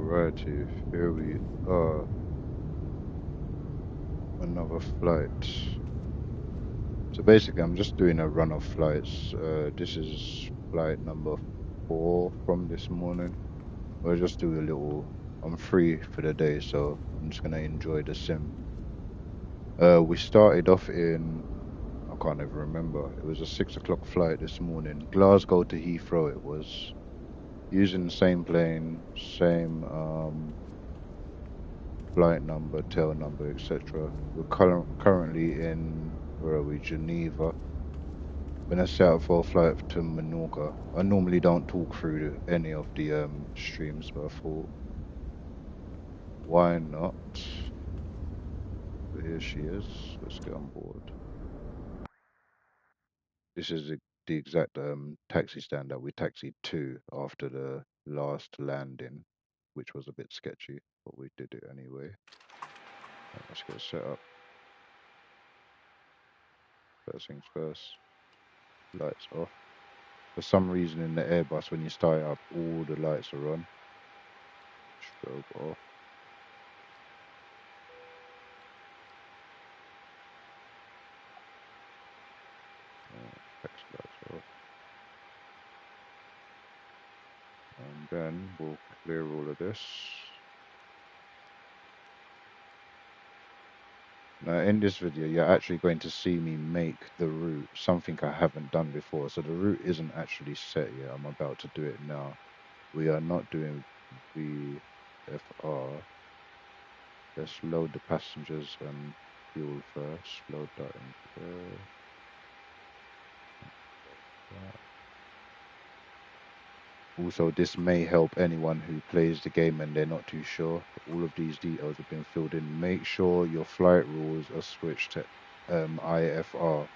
Alrighty, here we are. Another flight. So basically, I'm just doing a run of flights. This is flight number 4 from this morning. We'll just do a little. I'm free for the day, so I'm just gonna enjoy the sim. We started off in. I can't even remember. It was a 6 o'clock flight this morning. Glasgow to Heathrow. It was using the same plane, same flight number, tail number, etc. We're currently in, where are we, Geneva. When I set up for a flight to Menorca, I normally don't talk through any of the streams, but I thought, why not? But here she is. Let's get on board. This is the exact taxi stand that we taxied to after the last landing, which was a bit sketchy, but we did it anyway. Right, let's get set up. First things first, lights off. For some reason in the Airbus, when you start up, all the lights are on. Strobe off. Taxi lights off. And then we'll clear all of this. Now in this video, you're actually going to see me make the route, something I haven't done before. So the route isn't actually set yet. I'm about to do it now. We are not doing VFR. Let's load the passengers and fuel first. Load that in there. Also, this may help anyone who plays the game and they're not too sure. All of these details have been filled in. Make sure your flight rules are switched to IFR.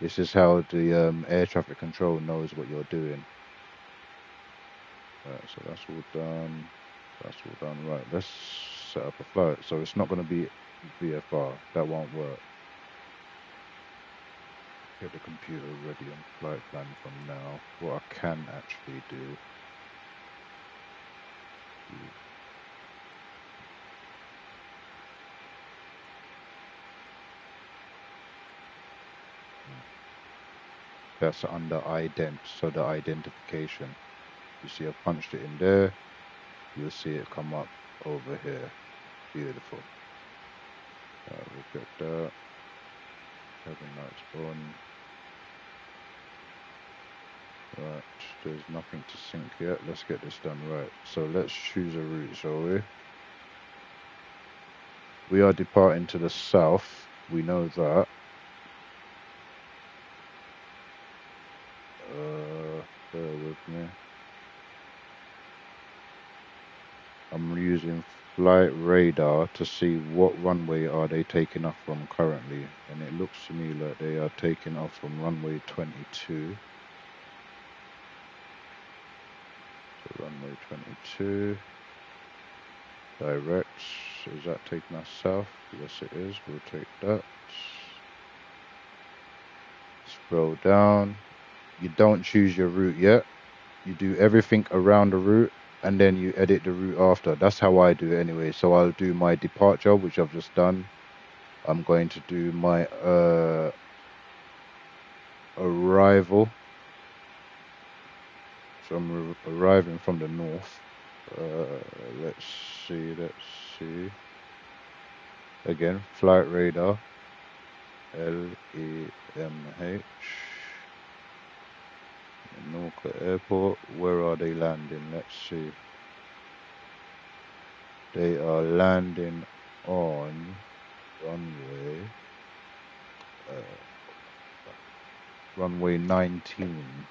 This is how the air traffic control knows what you're doing. So that's all done. That's all done. Right, let's set up a flight. So it's not going to be VFR. That won't work. Get the computer ready on flight plan from now. What I can actually do. That's under ident, so the identification. You see I've punched it in there. You'll see it come up over here. Beautiful. We'll get that. Cabin lights on. Right, there's nothing to sync yet. Let's get this done right. So let's choose a route, shall we? We are departing to the south. We know that. Bear with me. I'm using flight radar to see what runway are they taking off from currently, and it looks to me like they are taking off from runway 22. So runway 22. Direct. Is that taking us south? Yes, it is. We'll take that. Scroll down. You don't choose your route yet. You do everything around the route, and then you edit the route after. That's how I do it anyway. So I'll do my departure, which I've just done. I'm going to do my arrival. So I'm arriving from the north. Let's see. Again, flight radar. LEMH. Menorca Airport. Where are they landing? Let's see. They are landing on runway 19.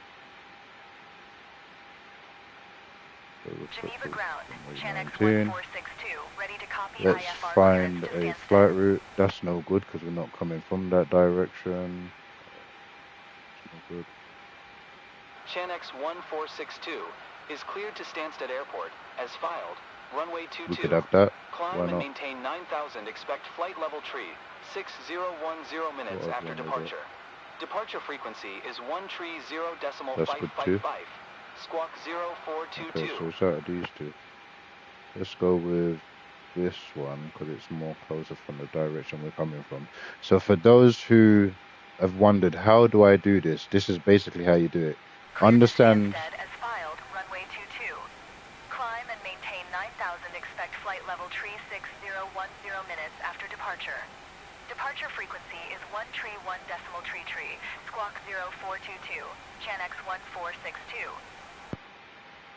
So Geneva ground. Channex 1462, ready to copy Let's IFR find clearance to a flight route. That's no good because we're not coming from that direction. It's no good. Channex 1462 is cleared to Stansted Airport as filed. Runway 22. We could have that. Climb and maintain 9,000. Expect flight level tree 6010 minutes after departure. Departure frequency is 130.555. Squawk 0422. Okay, so it's out of these two. Let's go with this one because it's more closer from the direction we're coming from. So for those who have wondered, how do I do this? This is basically how you do it. Understand. As filed, runway 22. Climb and maintain 9,000. Expect flight level tree 6010 minutes after departure. Departure frequency is 1 tree 1 decimal tree. Squawk 0422. Chanex 1462.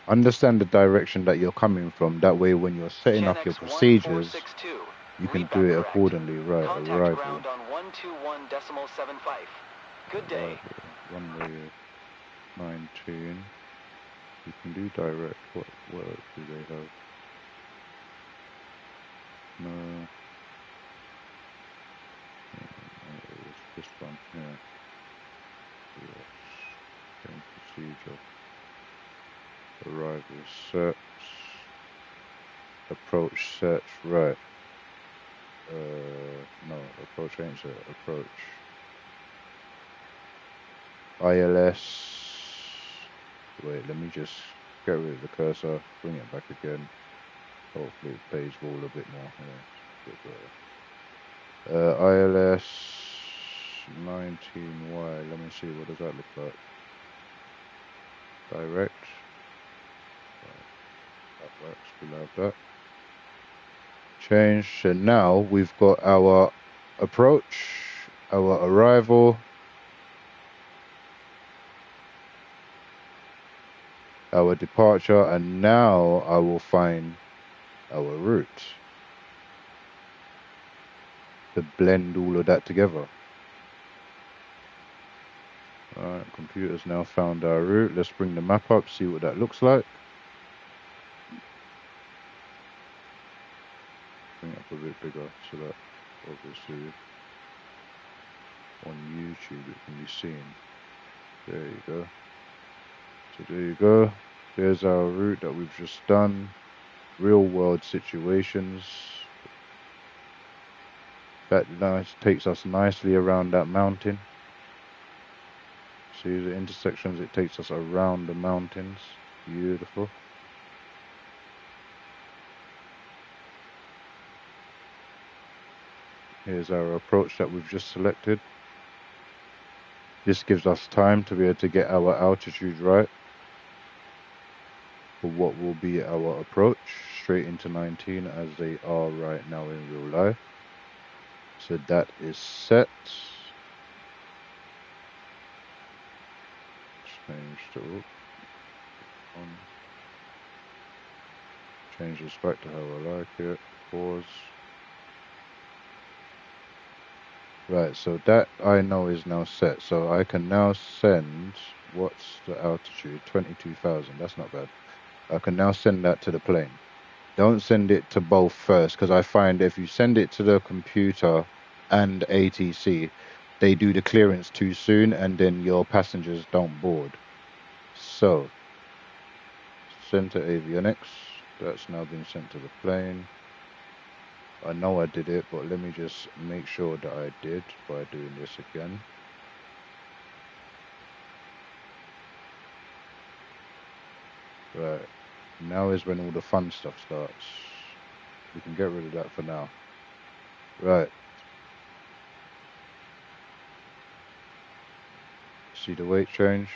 Understand the direction that you're coming from. That way, when you're setting up your procedures, you can do it accordingly. Right, Contact ground on 121.75. Good day. Runway 19. You can do direct. What else do they have? No. It's this one here. Yes. Change procedure. Arrival search. Approach search. Right. No, approach ain't set. Approach. ILS. Wait, let me just get rid of the cursor, bring it back again. Hopefully it plays ball a bit more. Yeah, ILS 19Y. Let me see, what does that look like? Direct. That works, we'll have that. Change. So now we've got our approach, our arrival, our departure, and now I will find our route to blend all of that together. Alright, computer's now found our route. Let's bring the map up, see what that looks like. Bring it up a bit bigger so that obviously on YouTube it can be seen. There you go. So there you go. There's our route that we've just done. Real world situations. That takes us nicely around that mountain. See the intersections, it takes us around the mountains. Beautiful. Here's our approach that we've just selected. This gives us time to be able to get our altitude right for what will be our approach straight into 19 as they are right now in real life. So that is set. Change to on. Change this back to how I like it. Pause. Right, so that I know is now set. So I can now send, what's the altitude? 22,000. That's not bad. I can now send that to the plane. Don't send it to both first, because I find if you send it to the computer and ATC, they do the clearance too soon and then your passengers don't board. So, send to avionics. That's now been sent to the plane. I know I did it, but let me just make sure that I did by doing this again. Right, now is when all the fun stuff starts. We can get rid of that for now. Right. See the weight change?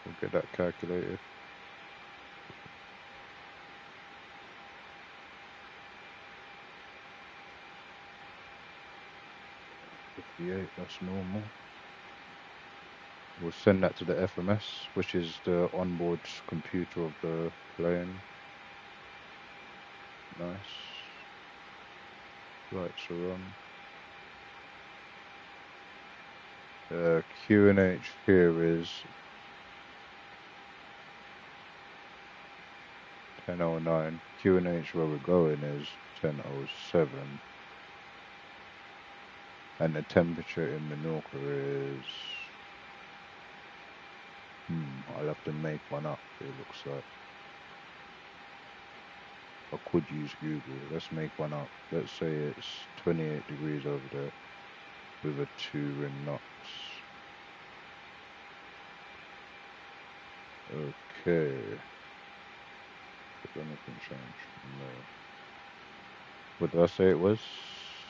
We'll get that calculated. 58, that's normal. We'll send that to the FMS, which is the onboard computer of the plane. Nice. Lights are on. QNH here is 10:09. QNH where we're going is 10:07. And the temperature in Menorca is... I'll have to make one up, it looks like. I could use Google. Let's make one up. Let's say it's 28 degrees over there with a 2 in knots. Okay. Did anything change? No. What did I say it was?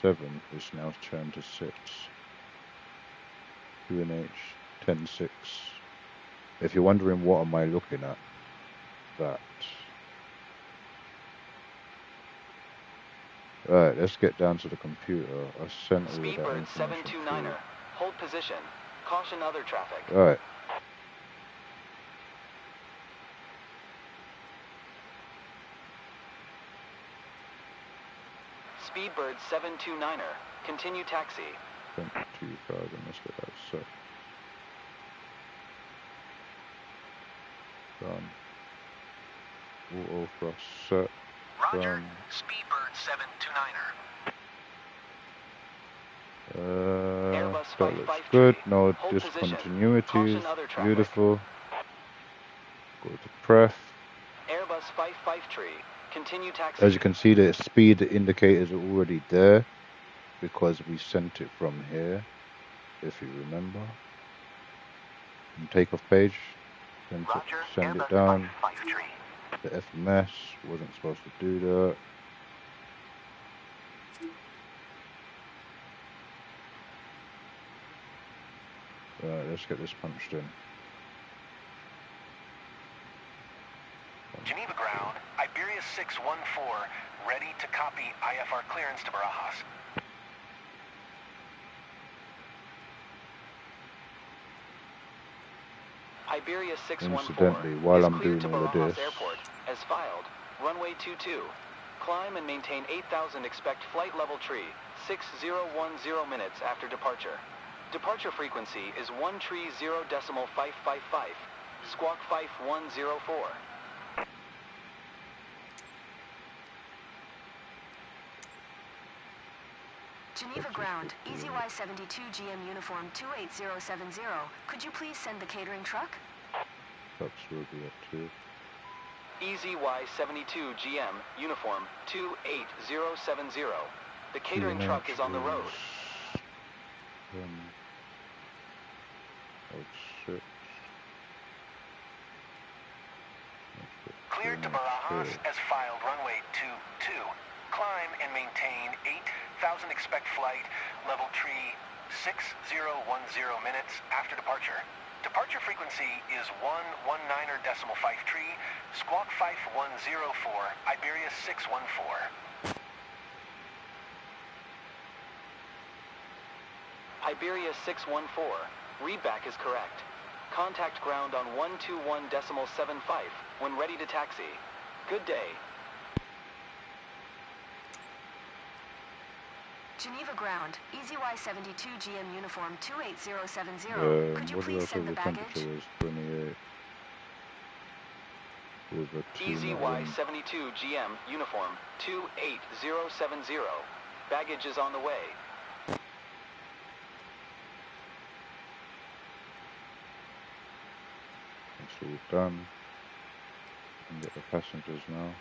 7 is now turned to 6. QNH 10.6. If you're wondering what am I looking at, that. Right, let's get down to the computer. I sent all of that Speedbird information 729er. Hold position. Caution other traffic. Right. Speedbird 729er. Continue taxi. 22,000, let's get that set. Done. Auto thrust set. Roger. Done. Speedbird 729er. Airbus That looks 553. good. No Hold discontinuities. Caution other traffic. Beautiful. Go to pref. Airbus 553. Continue taxi. As you can see, the speed indicators are already there because we sent it from here, if you remember. And takeoff page, then Roger. send Airbus it down. 553. The FMS wasn't supposed to do that. Right, let's get this punched in. Geneva ground. Iberia 614. Ready to copy IFR clearance to Barajas. Iberia 614 Incidentally, while is I'm cleared doing to all of Barajas this, Airport, as filed, runway 22. Climb and maintain 8,000, expect flight level tree, 6010 minutes after departure. Departure frequency is 130.555, squawk 5104. Geneva ground, EZY-72 GM uniform 28070. Could you please send the catering truck? trucks will be up to. EZY-72 GM uniform 28070. The catering truck is on the road. Cleared to Barajas as filed, runway 22. Climb and maintain 8,000, expect flight, level tree 6010 minutes after departure. Departure frequency is 119.53, squawk 5104, Iberia 614. Iberia 614. Readback is correct. Contact ground on 121.75 when ready to taxi. Good day. Geneva ground, EZY-72 GM uniform 28070. Could you What did I please say send the the baggage? temperature was? 28. With a EZY-72 GM uniform 28070. Baggage is on the way. It's all done. And get the passengers now.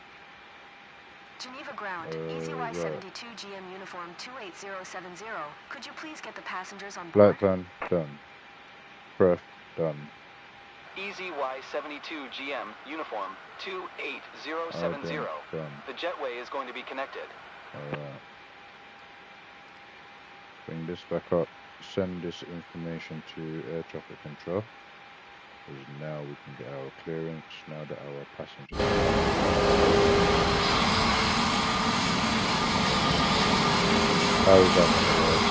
Geneva ground, EZY-72 GM uniform 28070. Could you please get the passengers on board? Flight plan done. Pref done. EZY-72 GM uniform 28070. Done. The jetway is going to be connected. Alright. Bring this back up. Send this information to air traffic control. Because now we can get our clearance, now that our passengers how is that going to work?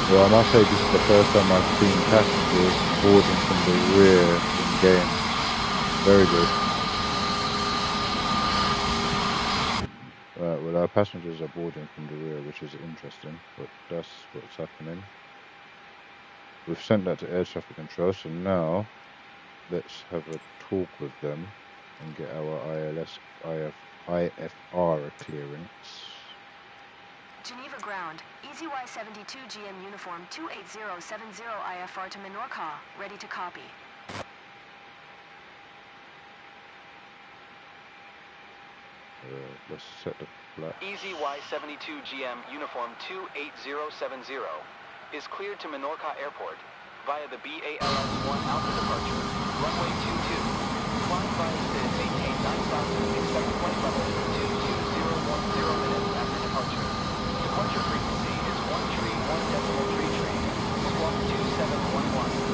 Well, I must say this is the first time I've seen passengers boarding from the rear in game. Very good. Right, well, our passengers are boarding from the rear, which is interesting, but that's what's happening. We've sent that to air traffic control, so now let's have a talk with them and get our IFR clearance. Geneva ground, EZY-72 GM uniform 28070 IFR to Menorca. Ready to copy. Let's set the flag. EZY-72GM Uniform 28070 is cleared to Menorca Airport via the BALS-1 Alpha departure, runway 22. Climb via SID, maintain 9,000, expect flight level 22010 minutes after departure. Departure frequency is 1 tree, 1 decimal tree, squawk 2711.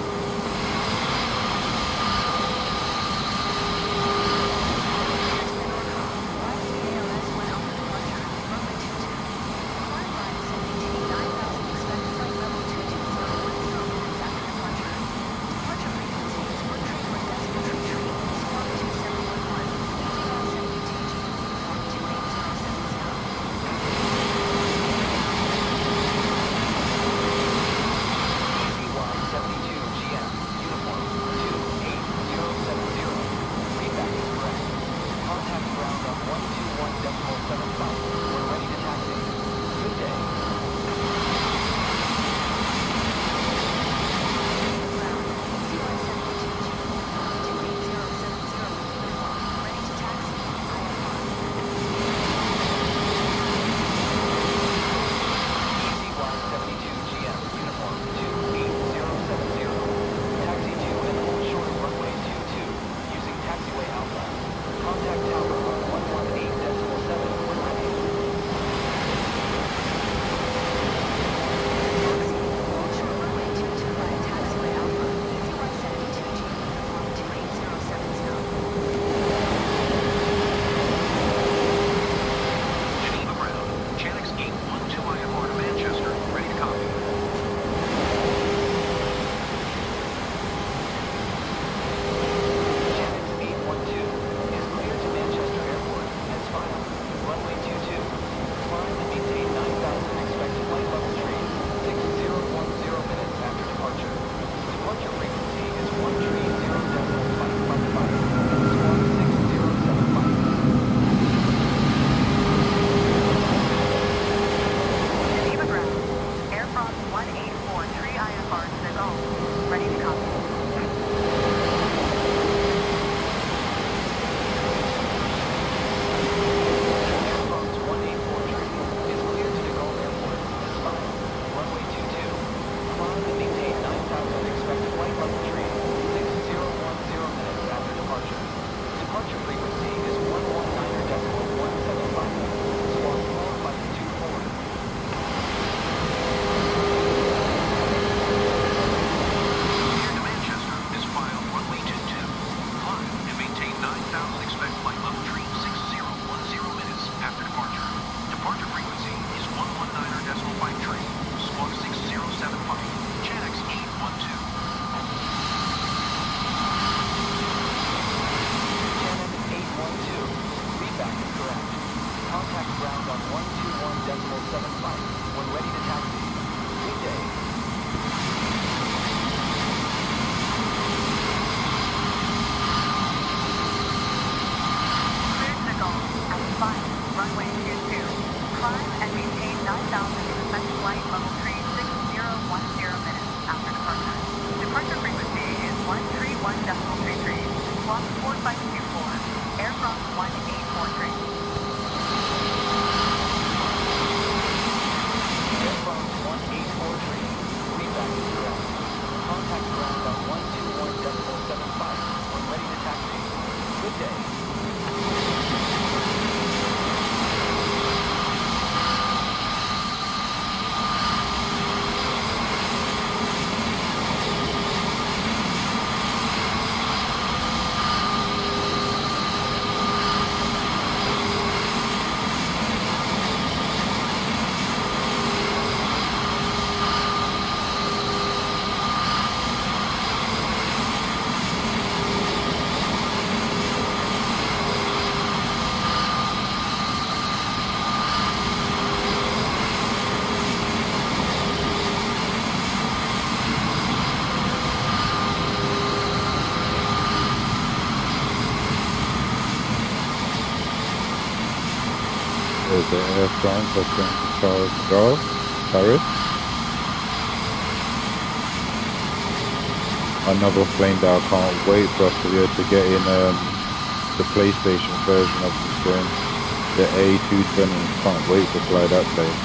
There's the Air France that's going to Charles de Gaulle, Paris. Another plane that I can't wait for us to be able to get in the PlayStation version of this game. The A220, can't wait to fly that plane.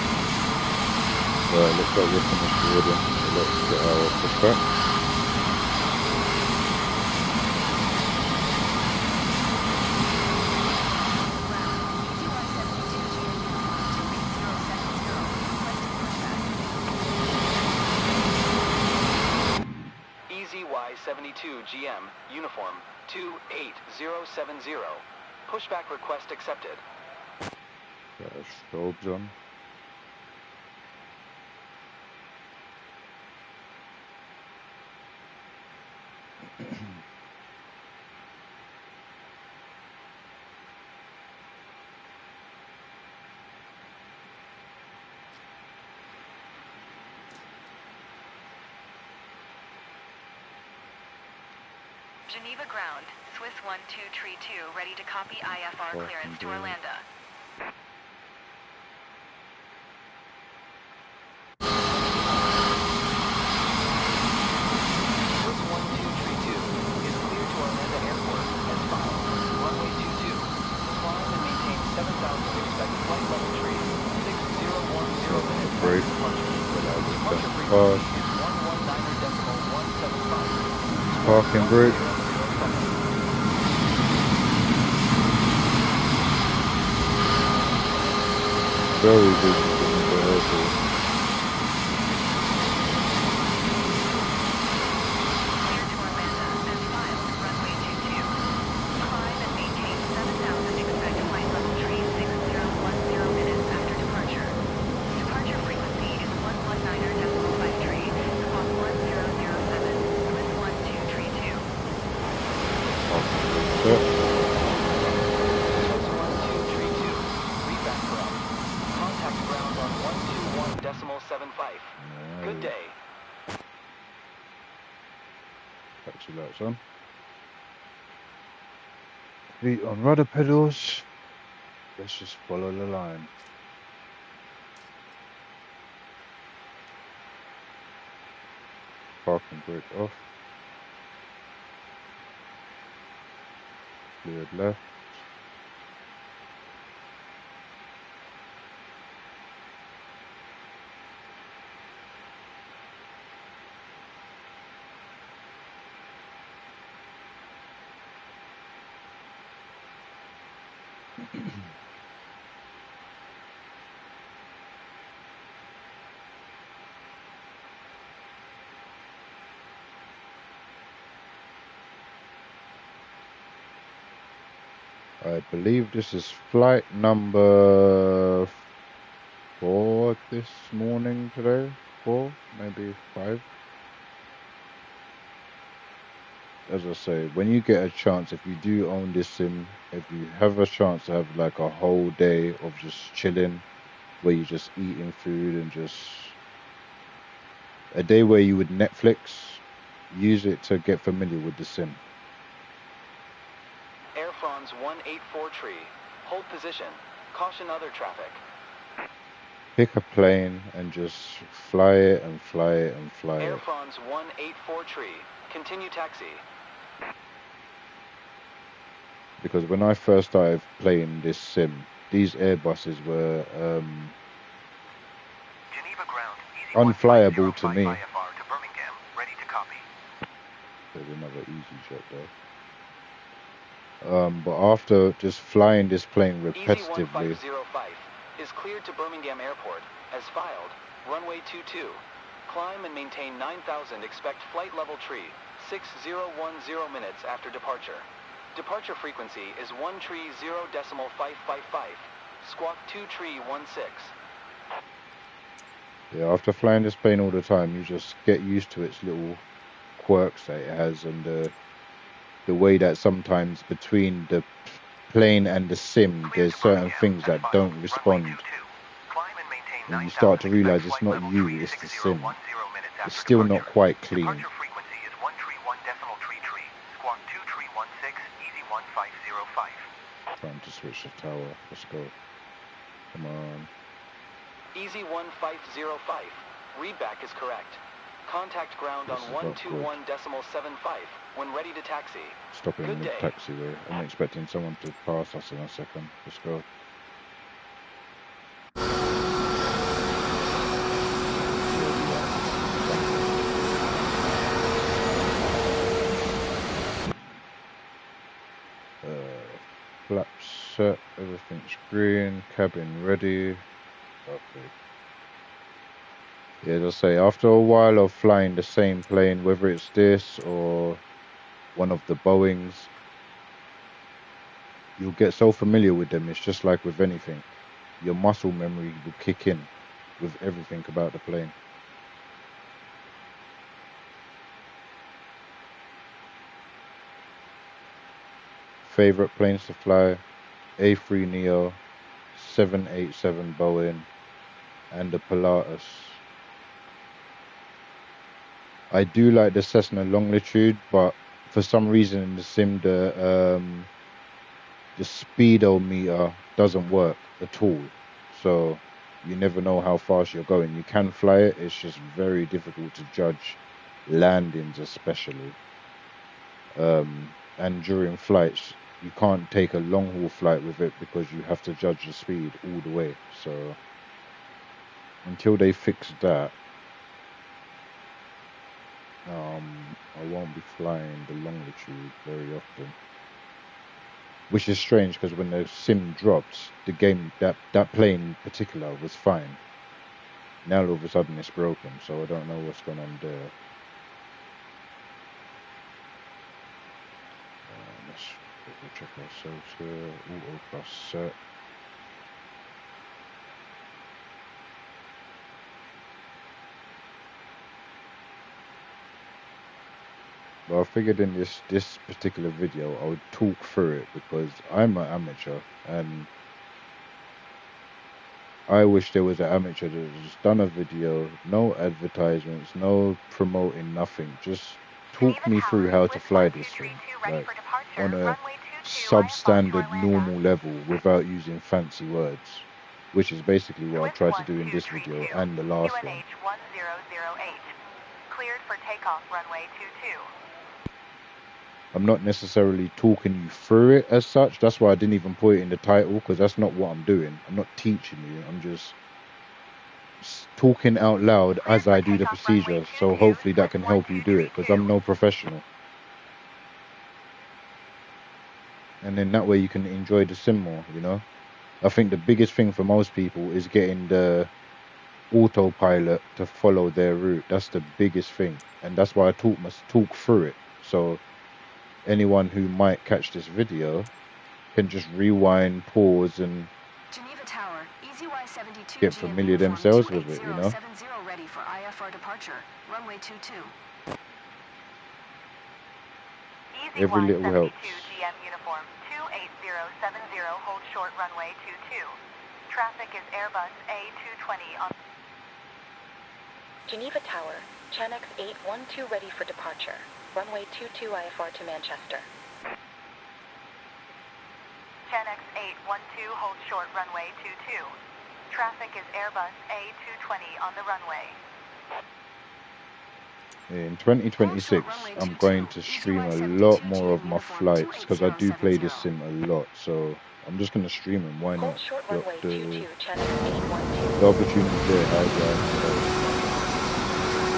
Looks like we're finished boarding, so let's get our pushback. EZY-72GM, uniform 28070. Pushback request accepted. Got our strobes on. Geneva ground, Swiss 1232, ready to copy IFR clearance to Orlando. Swiss 1232 is clear to Orlando Airport as filed. Runway 22. Climb and maintain 7,000 expected flight level tree. 6010 minutes after departure. Departure frequency is 119.175. Parking brake. Very busy in the airport. Clear to Orlando as filed. Runway 22. Climb and maintain 7,000 expect flight level tree 6010 minutes after departure. Departure frequency is 119.53. Squawk 1007. Swiss 1232. Set. Ground on 121.75. Good day. Taxi lights on. Feet on rudder pedals. Let's just follow the line. Parking brake off. Cleared left. I believe this is flight number 4 this morning today. 4, maybe 5. As I say, when you get a chance, if you do own this sim, if you have a chance to have like a whole day of just chilling, where you're just eating food and just a day where you would Netflix, use it to get familiar with the sim. Air France 184 tree. Hold position. Caution other traffic. Pick a plane and just fly it and fly it and fly Air it. France 184 tree. Continue taxi. Because when I first started playing this sim, these Airbuses were Geneva ground, unflyable to me. IFR to Birmingham, ready to copy. There's another easy shot there. But after just flying this plane repetitively, EZ-1505 is cleared to Birmingham Airport as filed. Runway 22. Climb and maintain 9,000 expect flight level tree 6010 minutes after departure. Departure frequency is 130.555. Squawk 2-3-16. yeah, after flying this plane all the time, you just get used to its little quirks that it has, and the way that sometimes between the plane and the sim, there's certain things that don't respond. And you start to realize it's not you, it's the sim. It's still not quite clean. Departure frequency is 131.33. Squawk 2316, EZ-1505. Time to switch the tower. Let's go. Come on. EZ-1505. Readback is correct. Contact ground on 121.75 when ready to taxi. Stopping Good in day. the taxiway. I'm expecting someone to pass us in a second. Let's go. set, everything's green, cabin ready. Okay. Yeah, as I say, after a while of flying the same plane, whether it's this or one of the Boeings, you'll get so familiar with them. It's just like with anything. Your muscle memory will kick in with everything about the plane. Favorite planes to fly: A3neo, 787 Boeing, and the Pilatus. I do like the Cessna Longitude, but for some reason in the sim, the speedometer doesn't work at all. So you never know how fast you're going. You can fly it, it's just very difficult to judge landings especially. And during flights, you can't take a long haul flight with it because you have to judge the speed all the way. So until they fix that, I won't be flying the Longitude very often. Which is strange because when the sim drops, the game, that plane in particular was fine. Now all of a sudden it's broken, so I don't know what's going on there. Let's quickly check ourselves here. Auto plus set. But I figured in this particular video I would talk through it because I'm an amateur and I wish there was an amateur that has done a video, no advertisements, no promoting, nothing. Just talk me through how to fly this thing, like on a substandard normal level without using fancy words, which is basically what I've tried to do in this video and the last one. QNH 1008. Cleared for takeoff runway 22. I'm not necessarily talking you through it as such. That's why I didn't even put it in the title, because that's not what I'm doing. I'm not teaching you. I'm just talking out loud as I do the procedure. So hopefully that can help you do it, because I'm no professional. And then that way you can enjoy the sim more, you know. I think the biggest thing for most people is getting the autopilot to follow their route. That's the biggest thing. And that's why I must talk through it. So anyone who might catch this video can just rewind, pause, and Geneva Tower, EZY-72 get familiar themselves with it, you know? Ready for IFR departure, runway 22. Every little helps. GM uniform 28070, hold short runway 22. Traffic is Airbus A220 on Geneva Tower, Chanex 812 ready for departure. Runway 22 IFR to Manchester. Chanex 812, hold short runway 22. Traffic is Airbus A220 on the runway. In 2026, I'm going to stream a lot more of my flights because I do play this sim a lot. So I'm just going to stream them. Why not? The opportunity there, guys.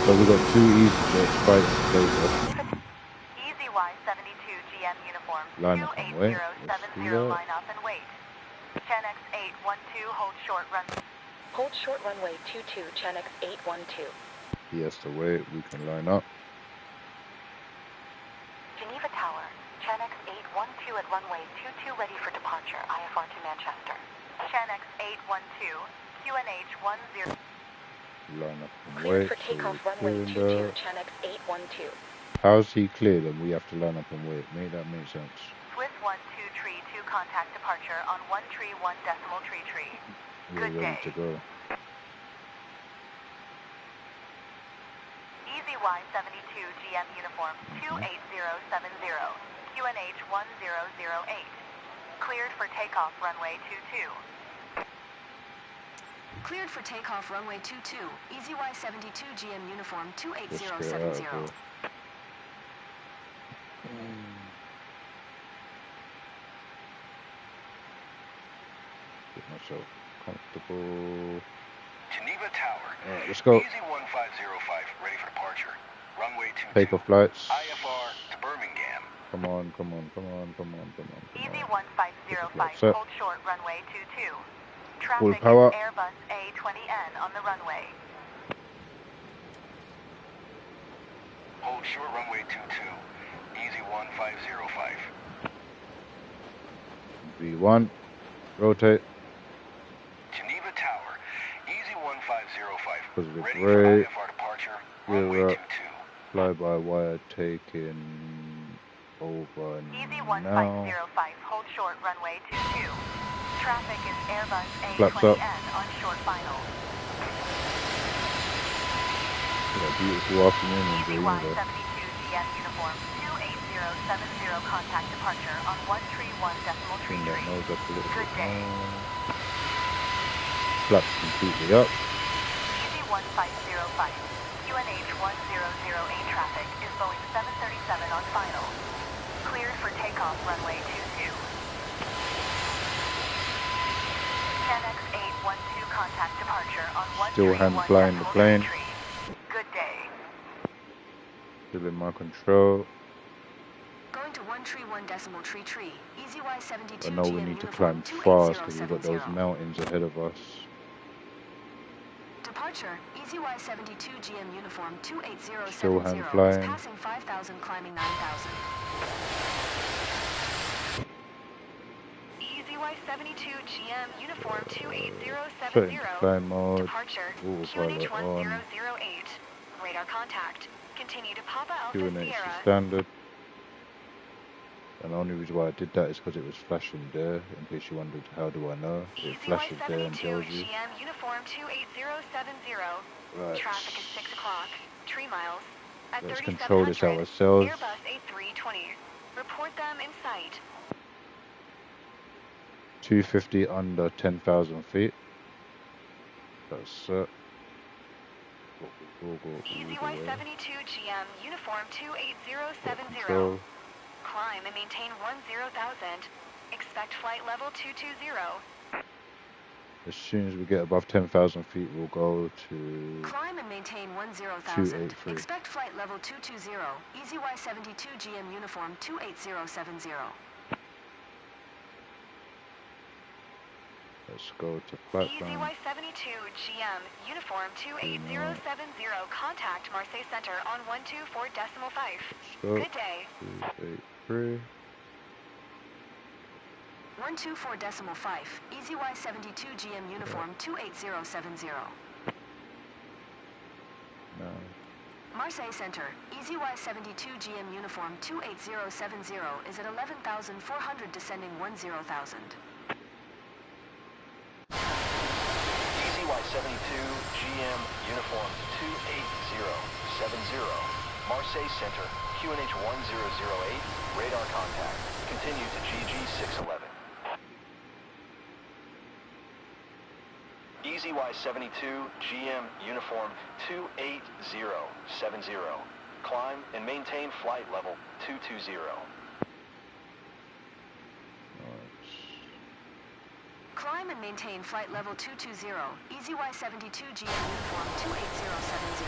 So we've got two EasyJets fighting today. EZY-72 GM uniform Line up and wait. 28070, line up and wait. Chanex 812, hold short runway. Hold short runway 22, Chanex 812. He has to wait. We can line up. Geneva Tower, Chanex 812 at runway 22 ready for departure, IFR to Manchester. Chanex 812, QNH 10. Line up and Cleared wait. for takeoff runway 22, Chanex 812. How's he cleared and we have to line up and wait? Make that make sense. Swift 12 tree 2 contact departure on 1 tree 1 decimal tree. We're ready to go. EZY-72 GM uniform 28070, QNH 1008. Cleared for takeoff runway 22. Cleared for takeoff runway 22, EZY-72 GM uniform 28070. Get myself comfortable. Geneva Tower. Alright, let's go. EZ-1505 ready for departure. Runway 22. Takeoff flights. IFR to Birmingham. Come on, come on, come on, come on, come on, come Easy on. 1505, Set. hold short, runway 22. Full Traffic power. is Airbus A20N on the runway. Hold short, runway 22. Easy 1505. V1. Rotate. Geneva Tower. Easy 1505. Positive Ready rate. for IFR departure. Gear Runway up. 22. Fly-by-wire taken over Easy now. 1505, hold short, runway 22. Traffic is Airbus Flaps up. A20N on short final. What a beautiful afternoon in Easy Geneva. Y72 GM uniform 28070 contact departure on 131.33. Bring that nose up a little Good bit day. more. Flaps completely up. Easy 1505, QNH 1008 traffic is Boeing 737 on final. Cleared for takeoff runway 22. 10X812 contact departure on Still hand flying the plane. 131.33. Good day. Still in my control. Going to 131.33. Easy Y72 I know we GM need to uniform climb fast because we've got 28070. those mountains ahead of us. Departure, Easy Y72 GM uniform 28070 Still hand is flying. passing 5,000, climbing 9,000. Easy Y72 GM uniform 28070. Set into flying mode. Departure, Autopilot QNH on. 1008. Radar contact. Continue to Papa Alpha QNH Sierra. to standard. And the only reason why I did that is because it was flashing there. In case you wondered, how do I know? It Easy flashes there and Y72 tells you. GM uniform 28070. Right. Traffic is 6 o'clock, 3 miles. At Let's 3700, control this ourselves. Airbus A320. Report them in sight. 250 under 10,000 feet. That's set. Go Easy all the way. Y72 GM uniform 28070. Control. Climb and maintain 10,000. Expect flight level 220. As soon as we get above 10,000 feet, we'll go to Climb and maintain 10,000. 283. Expect flight level 220. Easy Y72 GM uniform 28070. Let's go to flight Easy plan. Y72 GM uniform 28070. Contact Marseille Center on 124.5. Let's go. Good day. 283. 124.5. Easy Y72 GM uniform 28070. No. Marseille Center, Easy Y72 GM uniform 28070 is at 11,400 descending 10,000. Easy Y72 GM uniform 28070. Marseille Center, QNH 1008, radar contact. Continue to GG 611. Easy Y72 GM uniform 28070. Climb and maintain flight level 220. Climb and maintain flight level 220. Easy Y72 GM uniform 28070.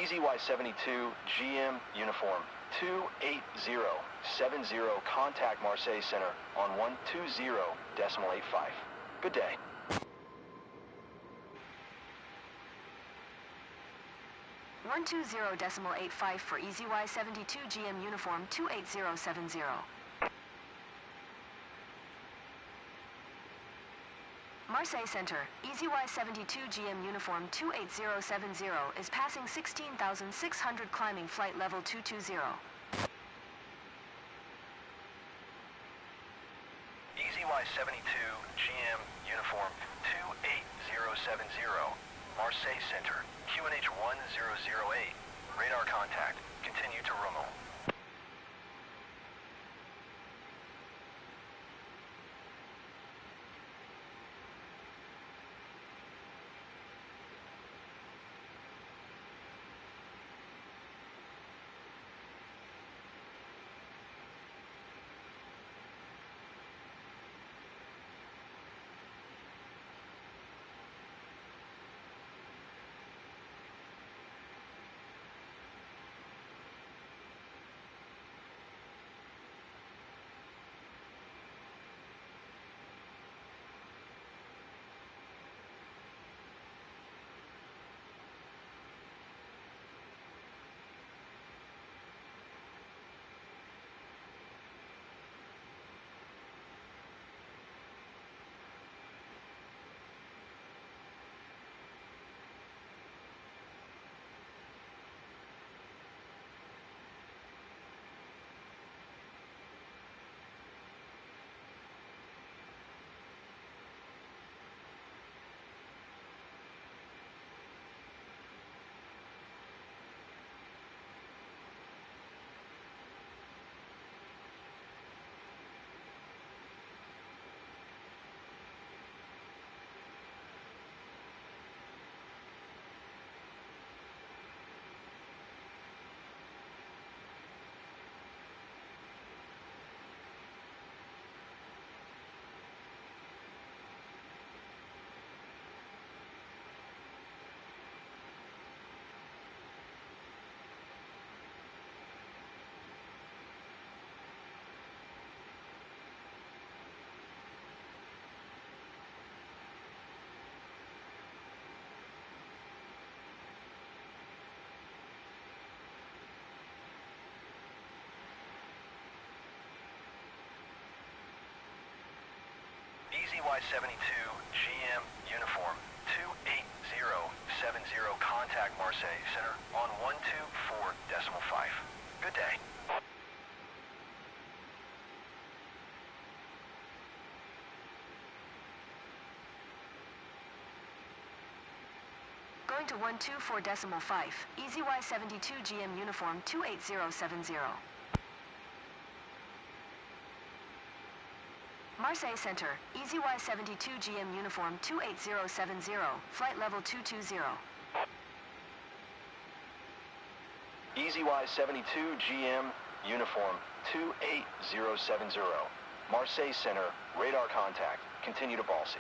Easy Y72 GM uniform 28070. Contact Marseille Center on 120.85. Good day. One 120.85 for Easy Y72 GM uniform 28070. Marseille Center, Easy Y72 GM uniform 28070 is passing 16,600 climbing flight level 220. Easy Y72 GM uniform 28070. Marseille Center, QNH 1008. Radar contact. Continue to Rommel. EZY-72 GM uniform 28070, contact Marseille Center on 124.5. Good day. Going to 124.5, EZY-72 GM uniform 28070. Marseille Center, EZY-72 GM uniform 28070, flight level 220. EZY-72 GM uniform 28070. Marseille Center, radar contact. Continue to Balsy.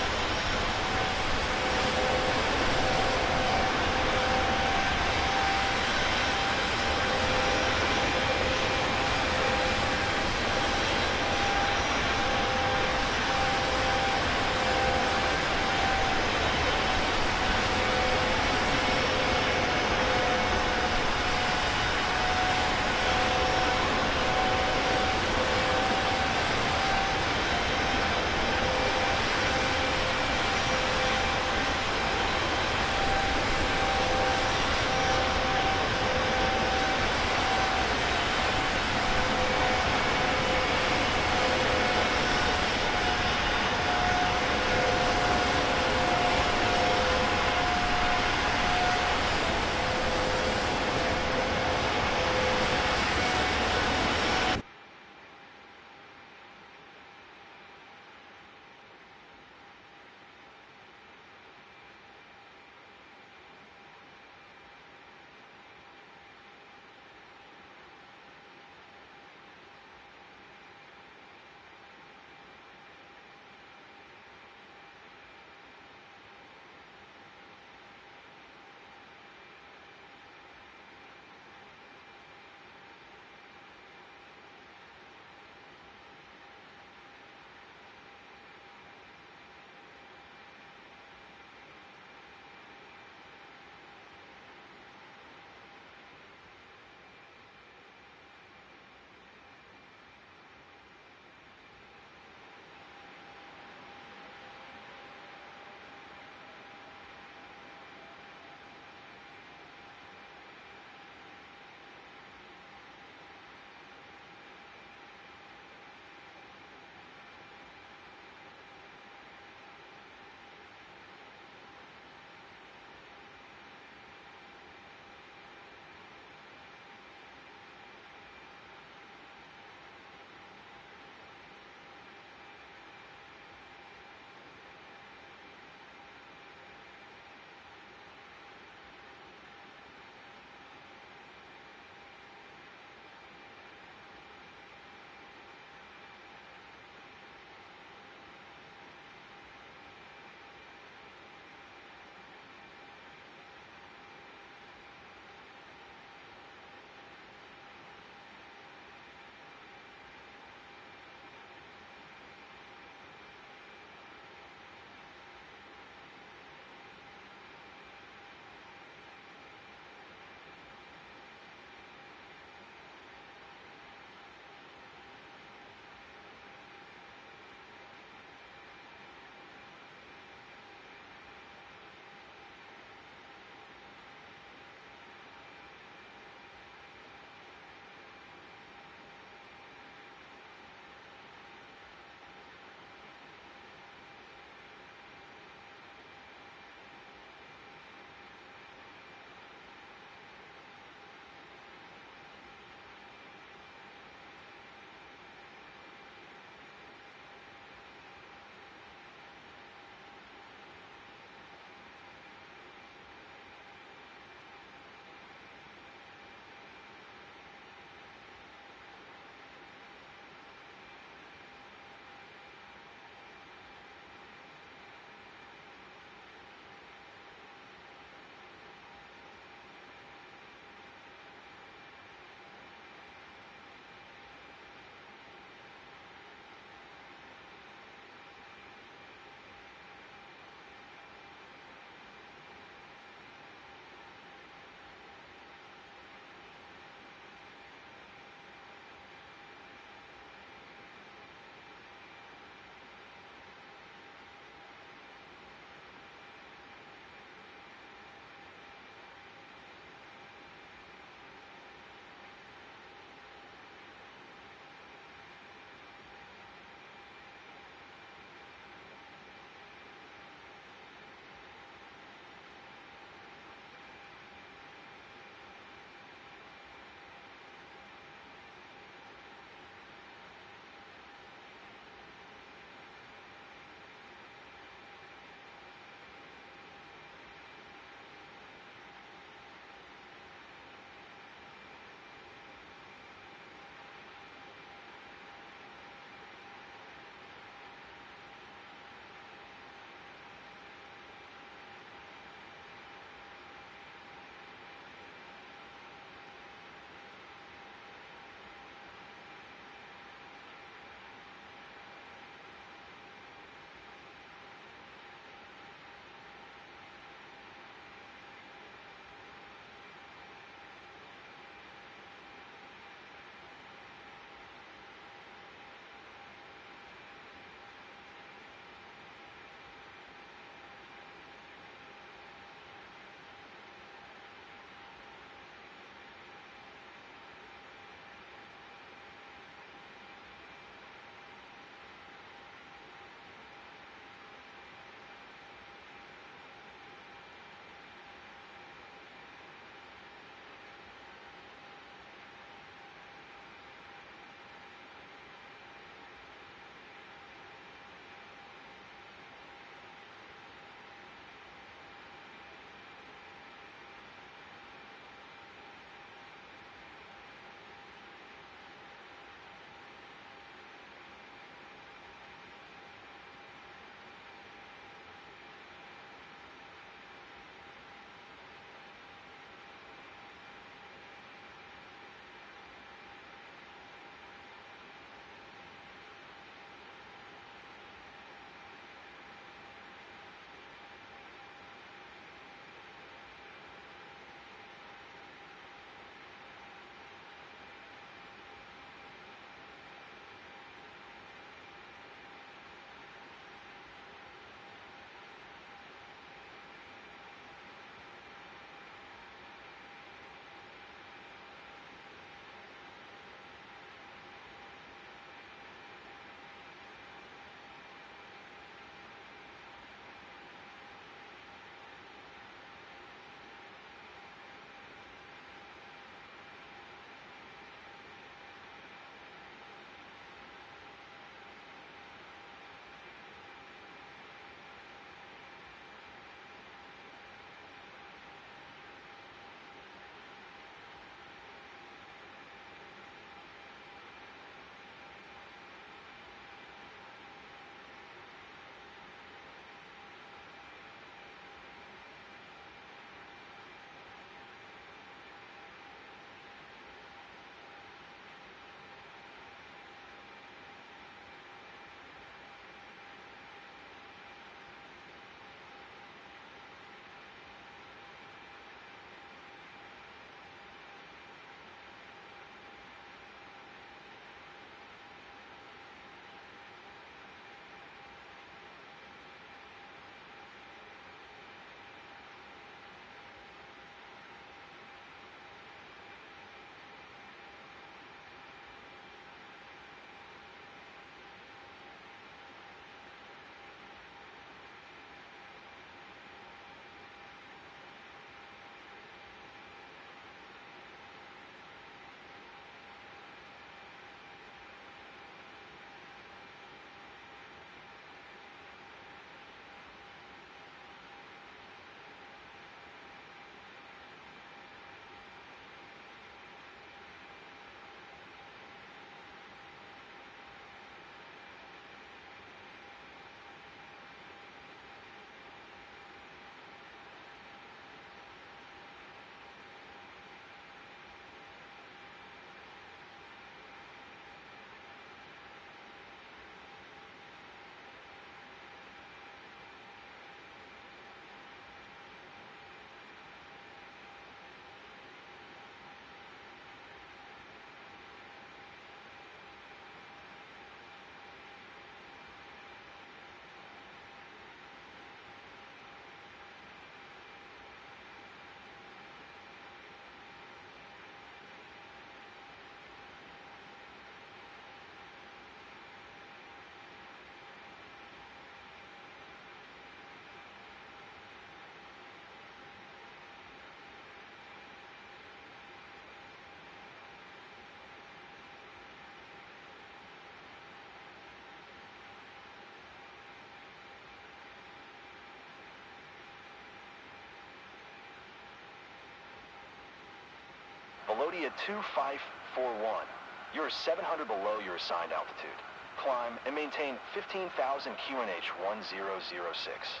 Velodia 2541. You're 700 below your assigned altitude. Climb and maintain 15,000 QNH 1006.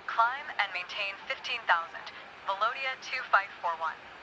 Climb and maintain 15,000. Velodia 2541.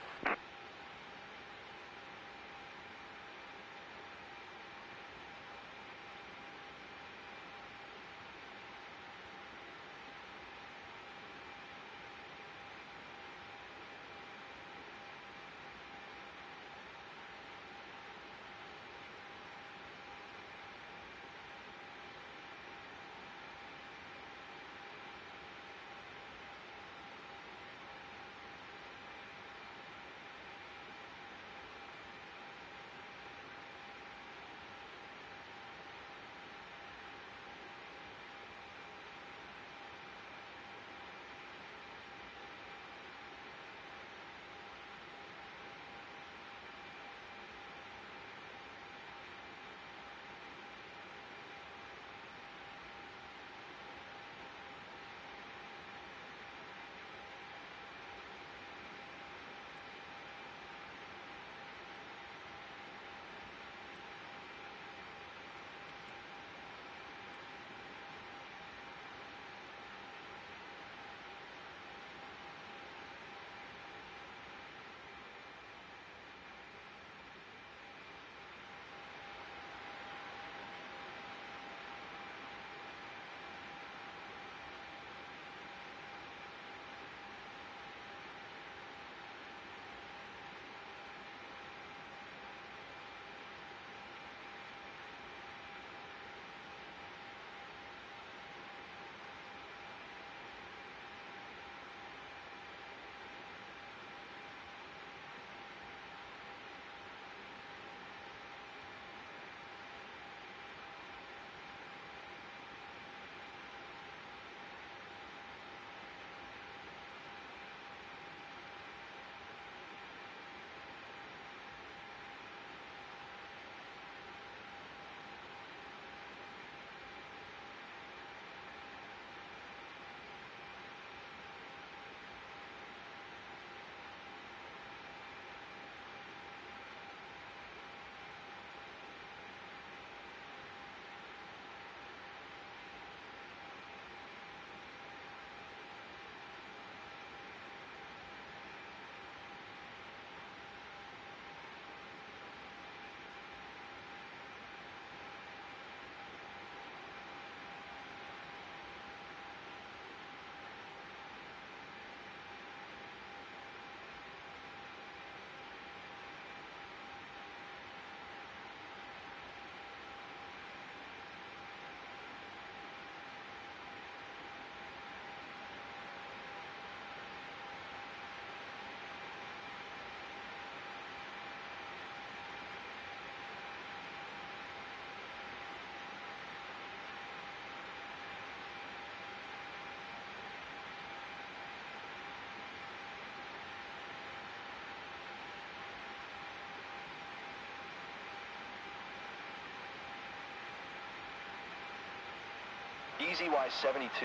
EZY-72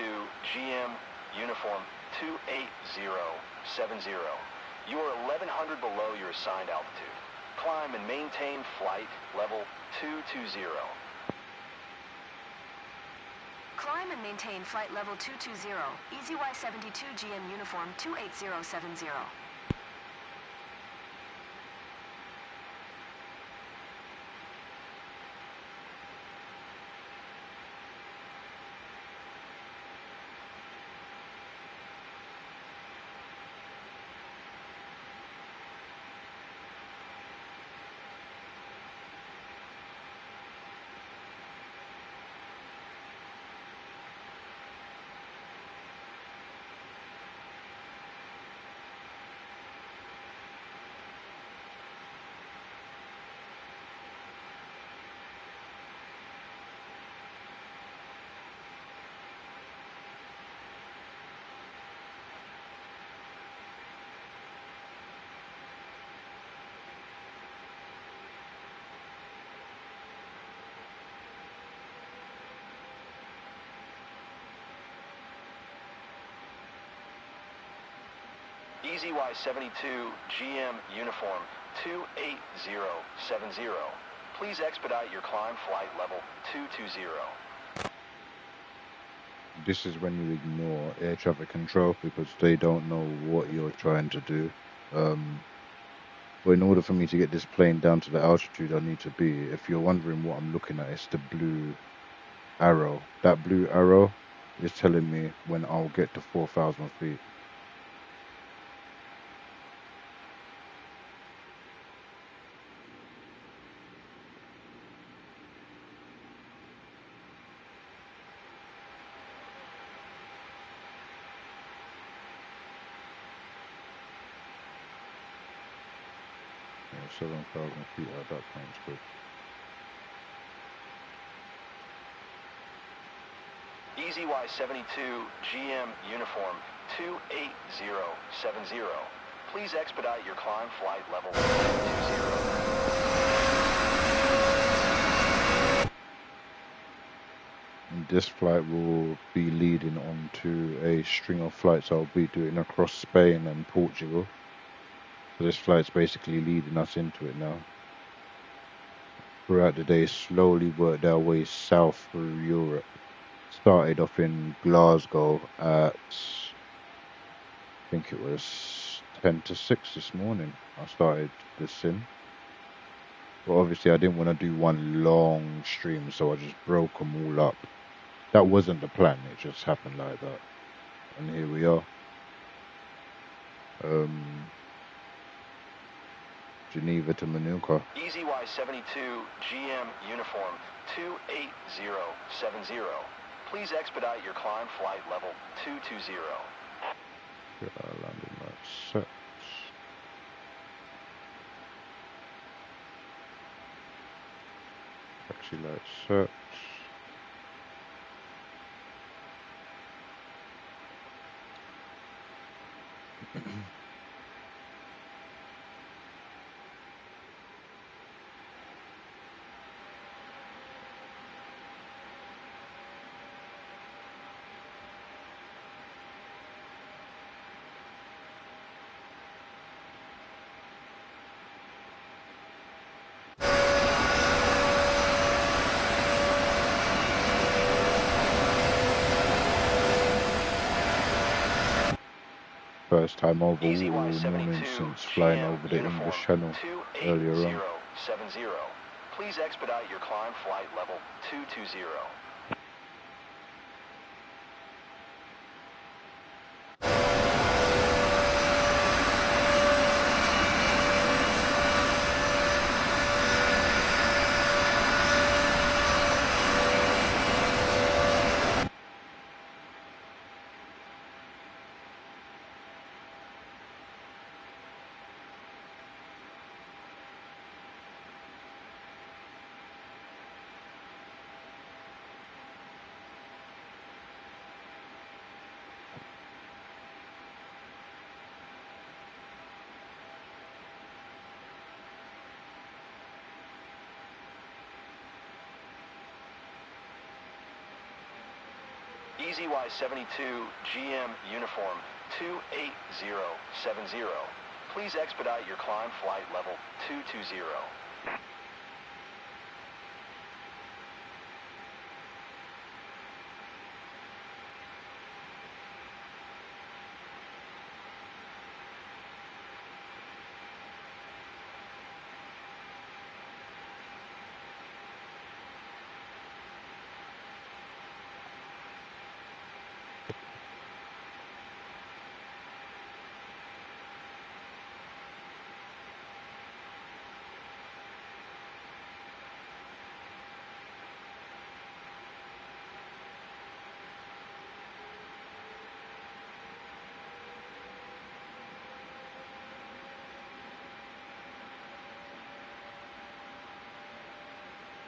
GM Uniform 28070. You are 1100 below your assigned altitude. Climb and maintain flight level 220. Climb and maintain flight level 220. EZY-72 GM Uniform 28070. EZY-72 GM Uniform 28070. Please expedite your climb flight level 220. This is when you ignore air traffic control because they don't know what you're trying to do. But in order for me to get this plane down to the altitude I need to be, if you're wondering what I'm looking at, it's the blue arrow. That blue arrow is telling me when I'll get to 4,000 feet. Yeah, 7,000 feet at that point's good. EZY-72 GM Uniform 28070. Please expedite your climb flight level 220. And this flight will be leading on to a string of flights I'll be doing across Spain and Portugal. So this flight's basically leading us into it now. Throughout the day, slowly worked our way south through Europe. Started off in Glasgow at, I think it was 10 to 6 this morning. I started the sim. But obviously I didn't want to do one long stream, so I just broke them all up. That wasn't the plan, it just happened like that. And here we are. Geneva to Menorca. EZY-72 GM Uniform 28070. Please expedite your climb flight level 220. Get our landing lights set. Taxi lights set. First time over all morning since flying over the English Channel earlier on. Please expedite your climb flight level 220. EZY-72 GM Uniform 28070. Please expedite your climb flight level 220.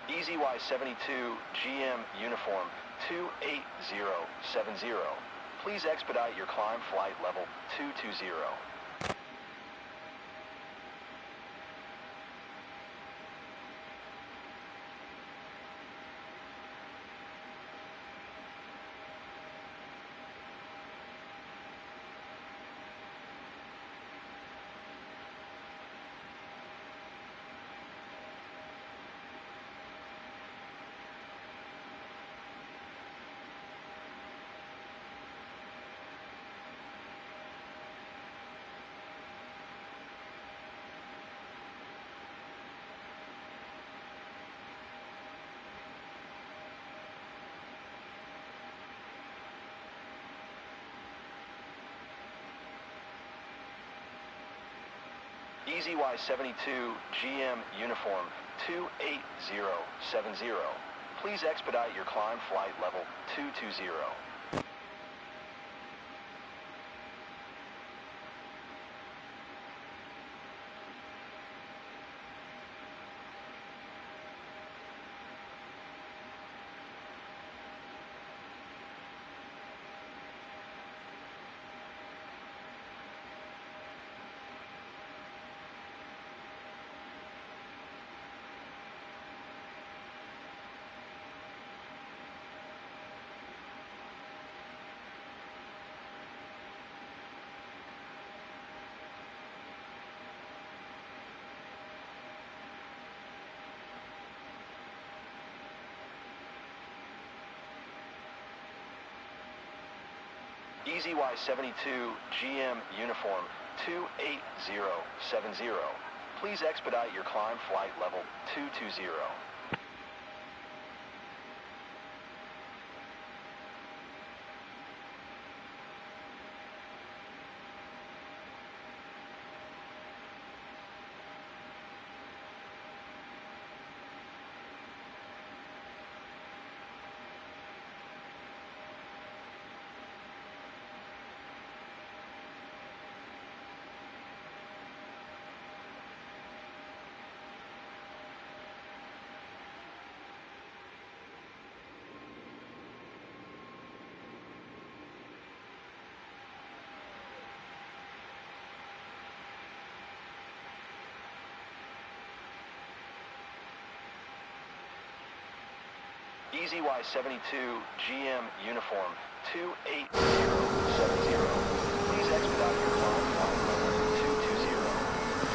EZY-72 GM Uniform 28070. Please expedite your climb flight level 220. EZY-72 GM Uniform 28070. Please expedite your climb flight level 220. EZY-72 GM Uniform 28070. Please expedite your climb flight level 220. EZY-72 GM Uniform 28070. Please expedite your climb flight level 220.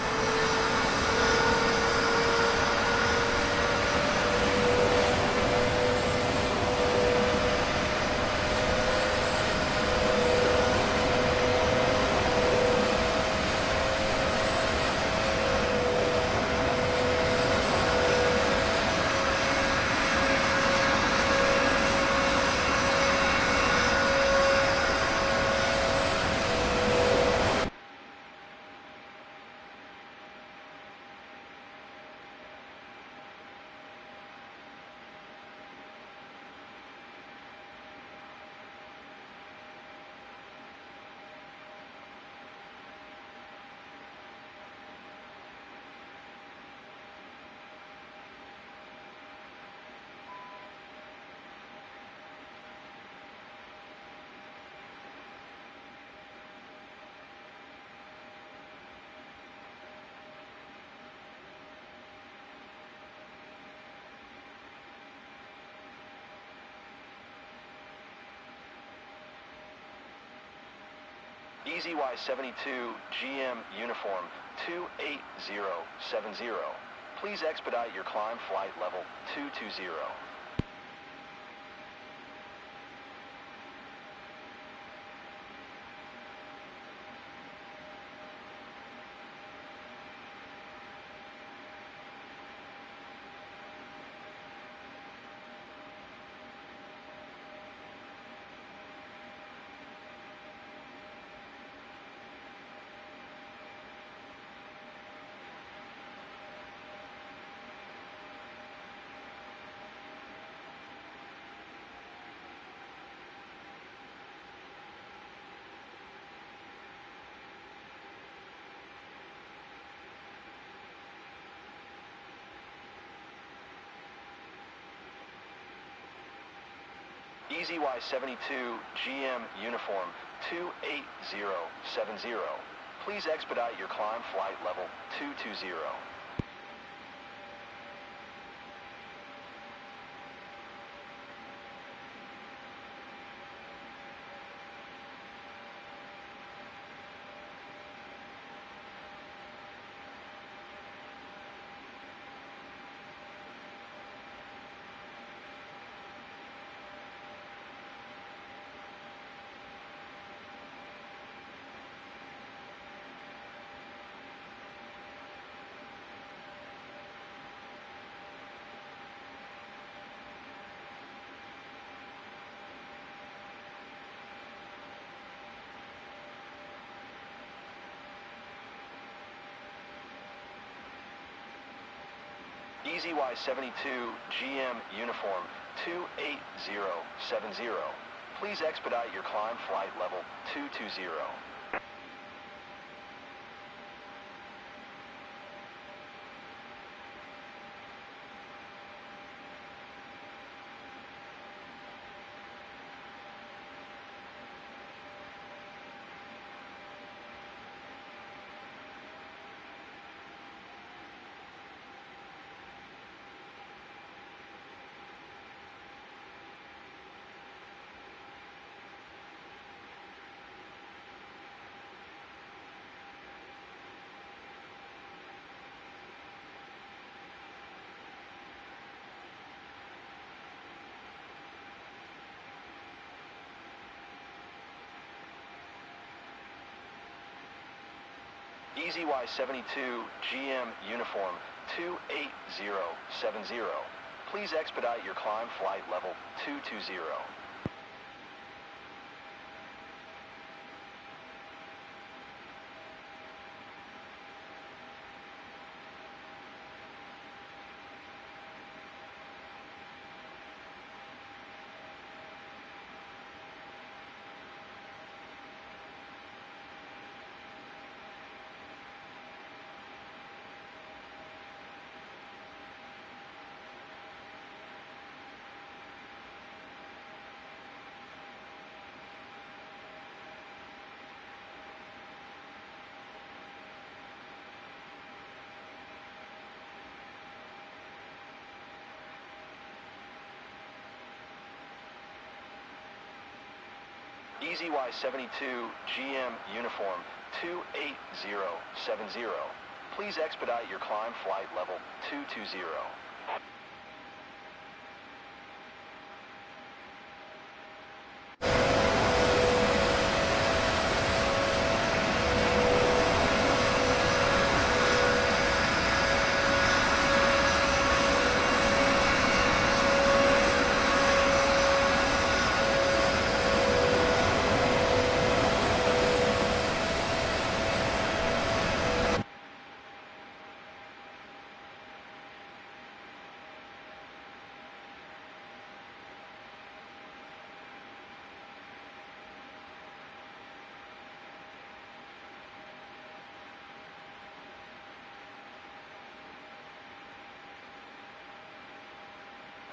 EZY-72 GM Uniform 28070. Please expedite your climb flight level 220. EZY-72 GM Uniform 28070. Please expedite your climb flight level 220. EZY-72 GM Uniform 28070. Please expedite your climb flight level 220. EZY-72 GM Uniform 28070. Please expedite your climb flight level 220. EZY-72 GM Uniform 28070. Please expedite your climb flight level 220.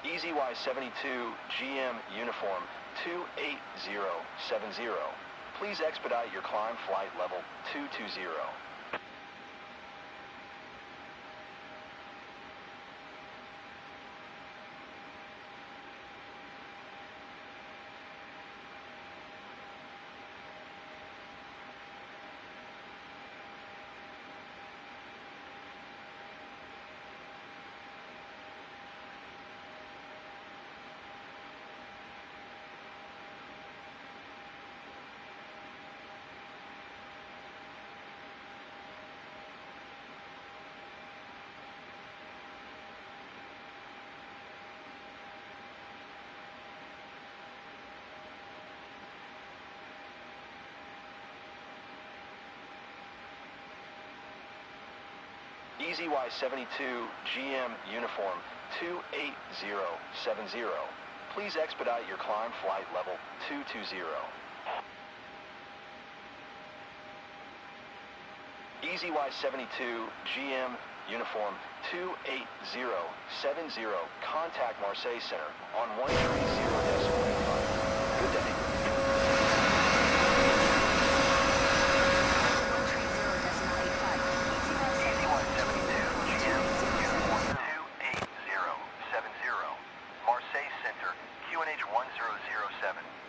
EZY-72 GM Uniform 28070. Please expedite your climb flight level 220. EZY-72 GM Uniform 28070. Please expedite your climb flight level 220. EZY-72 GM Uniform 28070. Contact Marseille Center on 130.85. Good day.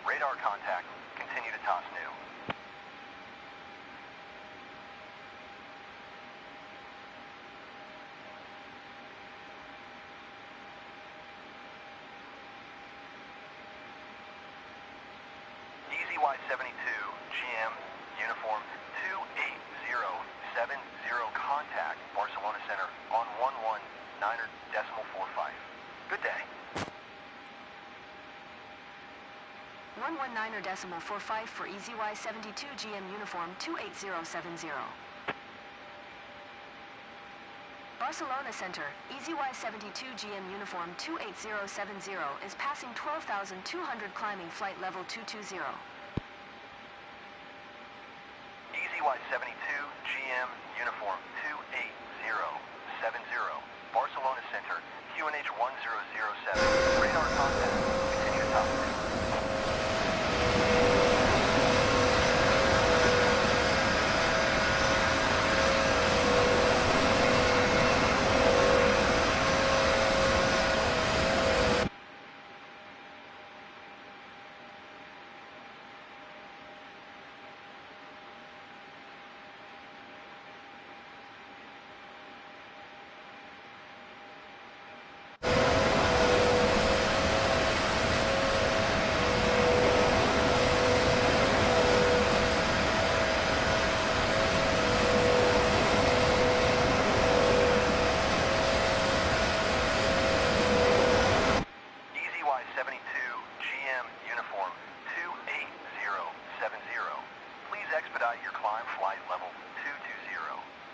Radar contact. Continue to toss new. EZY-72 GM Uniform 28070. Contact Barcelona Center on 119.45. Good day. 119.45 for EZY-72 GM Uniform 28070. Barcelona Center, EZY-72GM Uniform 28070 is passing 12,200 climbing flight level 220. EZY-72 GM Uniform 28070, Barcelona Center, QNH 1007, radar contact, continue to top. EZY-72 GM Uniform 28070. Please expedite your climb flight level 220.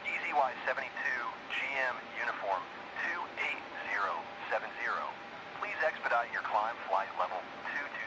EZY-72 GM Uniform 28070. Please expedite your climb flight level 220.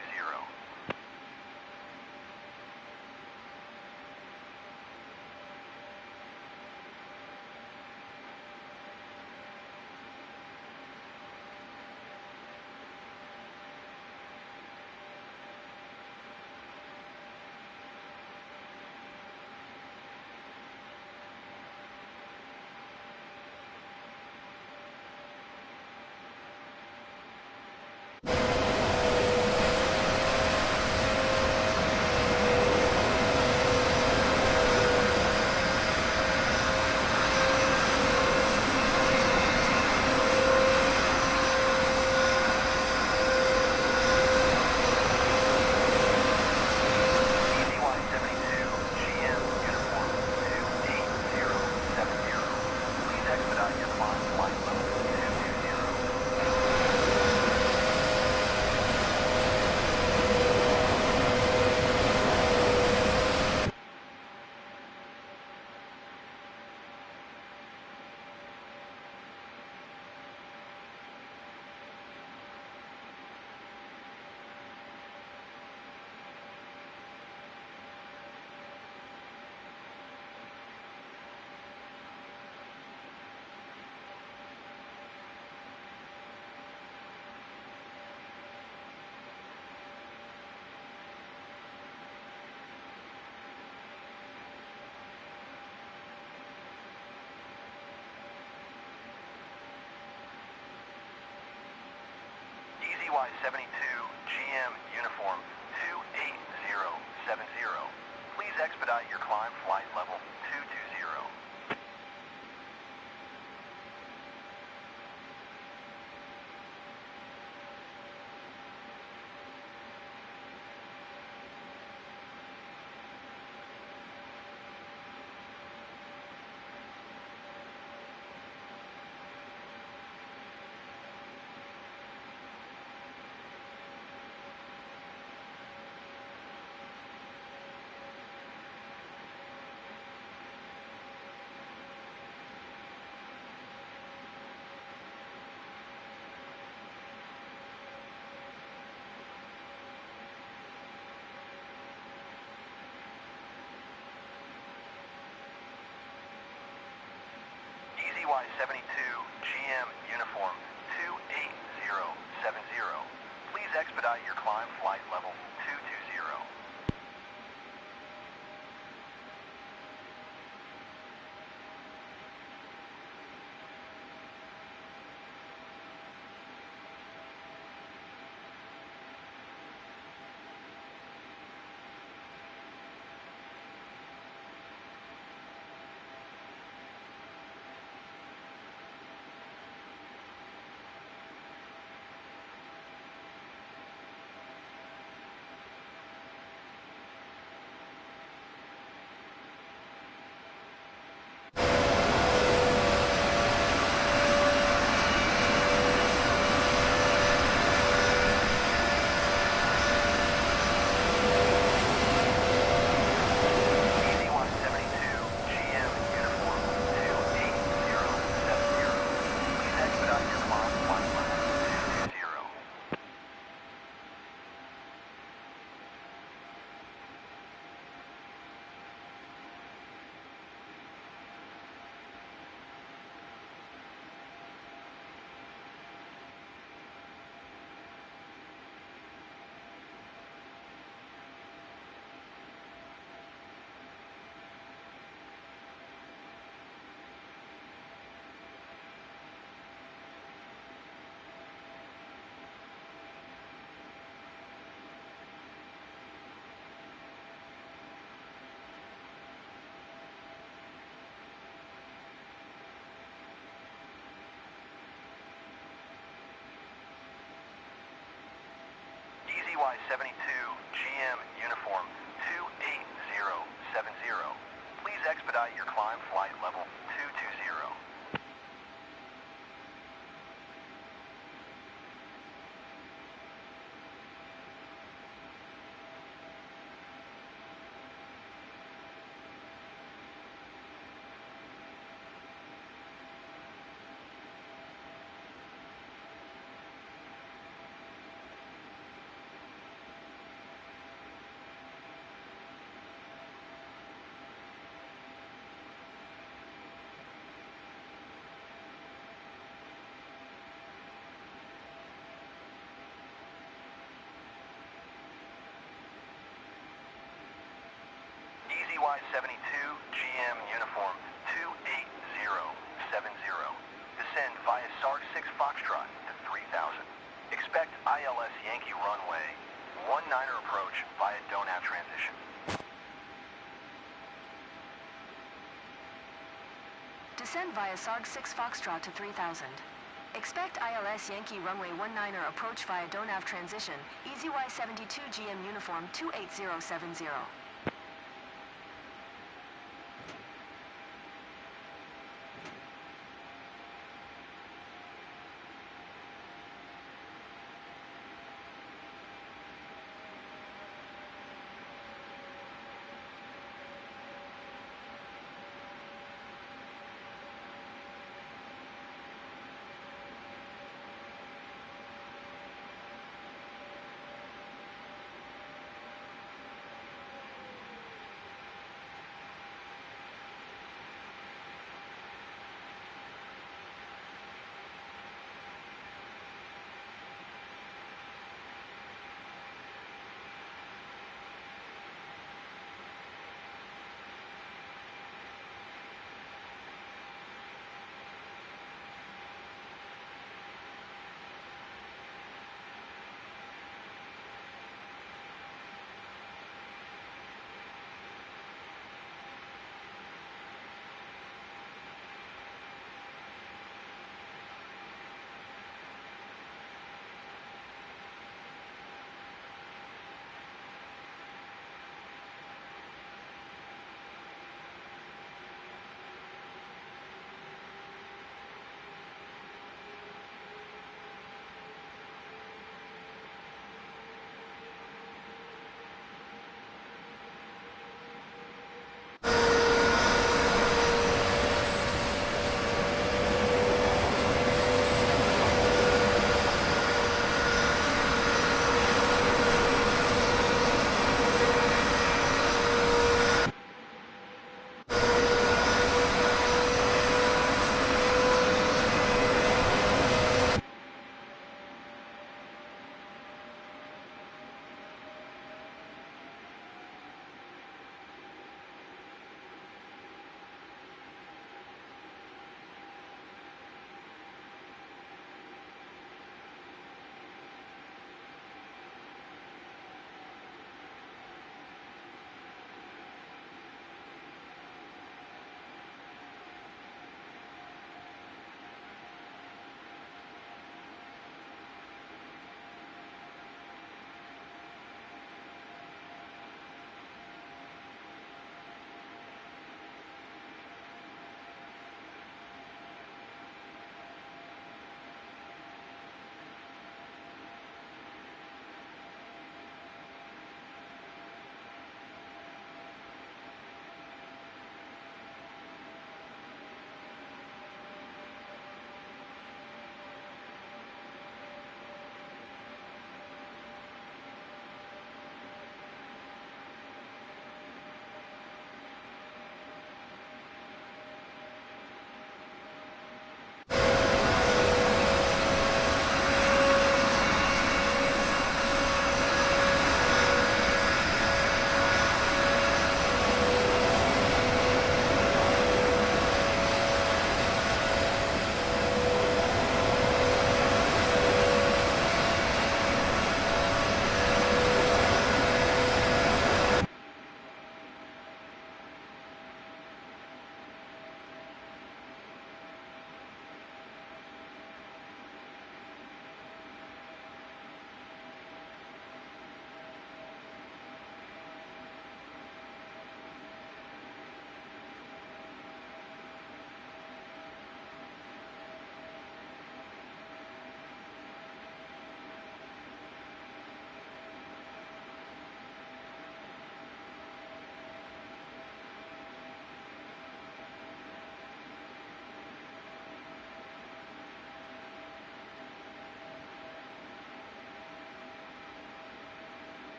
EZY-72, GM Uniform 28070. Please expedite your climb flight level 220. EZY-72, GM Uniform 28070. Please expedite your climb flight level 220. EZY-72, GM Uniform 28070. Please expedite your climb flight level 220. EZY-72, GM Uniform 28070. Descend via SARG 6 Foxtrot to 3000. Expect ILS Yankee runway 19er approach via don't have transition. Descend via SARG 6 Foxtrot to 3000. Expect ILS Yankee runway 19er approach via don't have transition. EZY-72 GM Uniform 28070.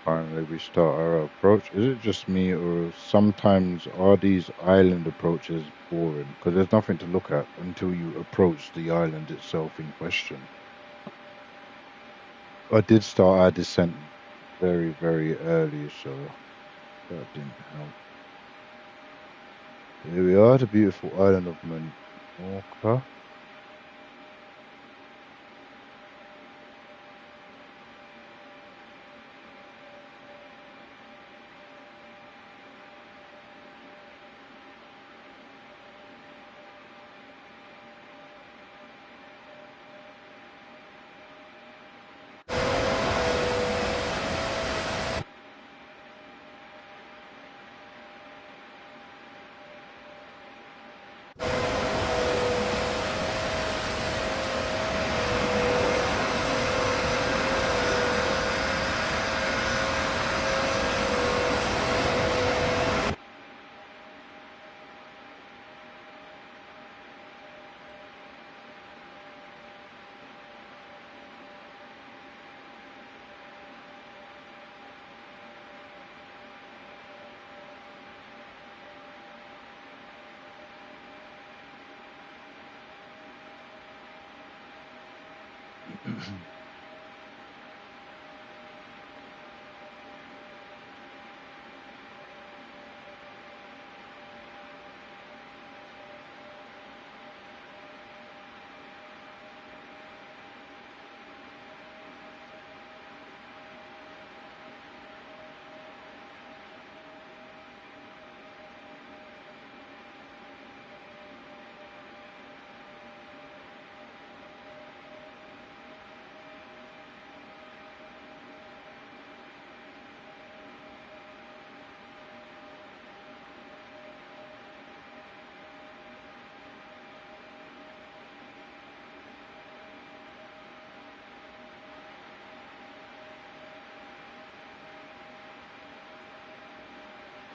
finally we start our approach. Is it just me, or sometimes are these island approaches boring? Because there's nothing to look at until you approach the island itself in question. I did start our descent very, very early, so that didn't help. Here we are, the beautiful island of Menorca.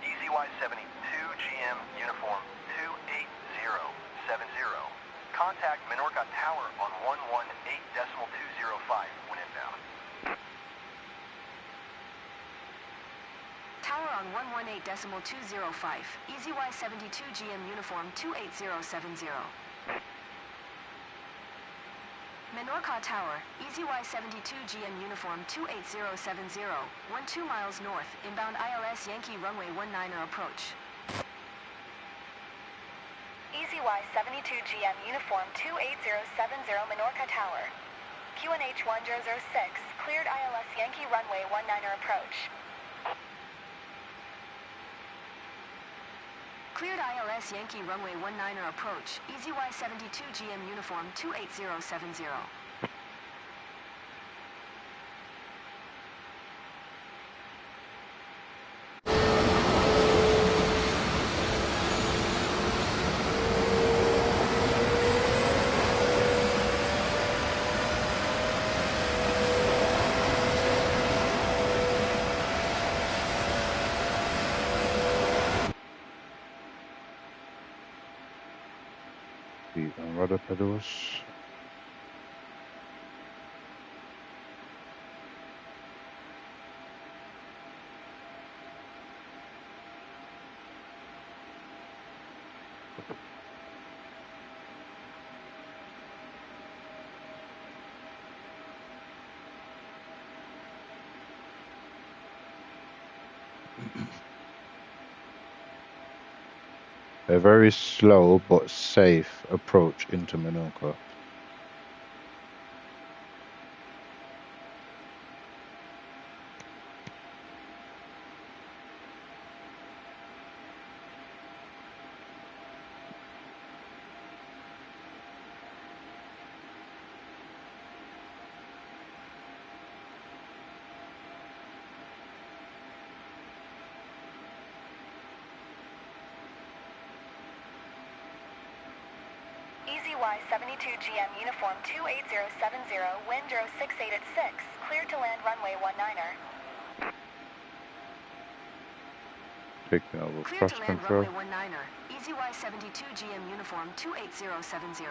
EZY-72 GM uniform 28070. Contact Menorca Tower on 118.205 when inbound. Tower on 118.205. EZY-72 GM uniform 28070. Menorca Tower, EZY-72 GM uniform 28070, 12 miles north, inbound ILS Yankee runway 19er approach. EZY-72 GM uniform 28070 Menorca Tower. QNH 1006, cleared ILS Yankee runway 19er approach. Cleared ILS Yankee runway 19er approach, EZY-72 GM uniform 28070. Feet on rudder pedals. A very slow but safe approach into Menorca. EZY-72 GM uniform 28070, wind 068 at 6, cleared to land runway 19er. Taking over Cleared thrust to land control. runway 19er, EZY-72 GM uniform 28070.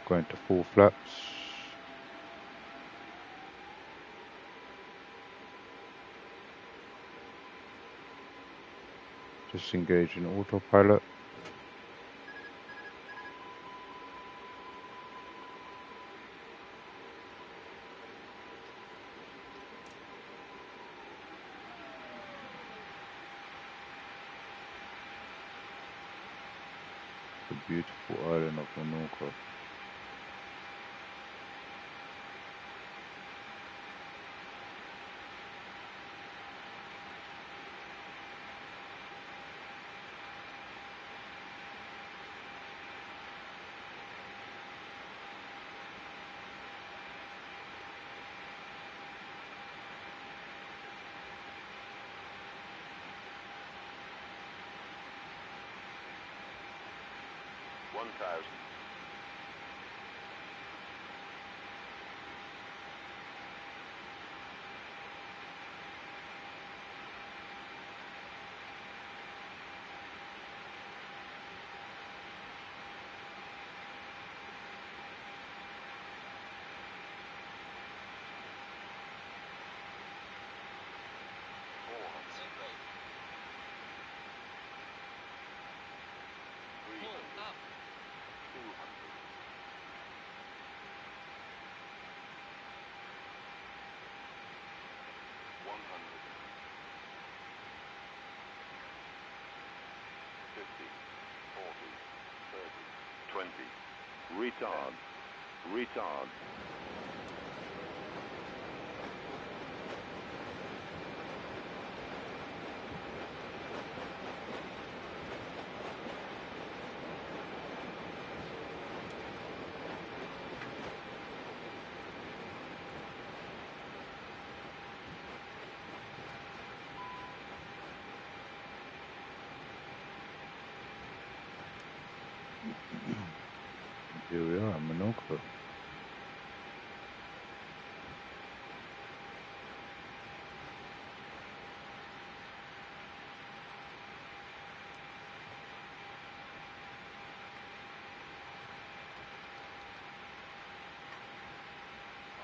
going to full flaps. Disengaging autopilot. The beautiful island of Menorca. Retard. Retard. Here we are, Menorca.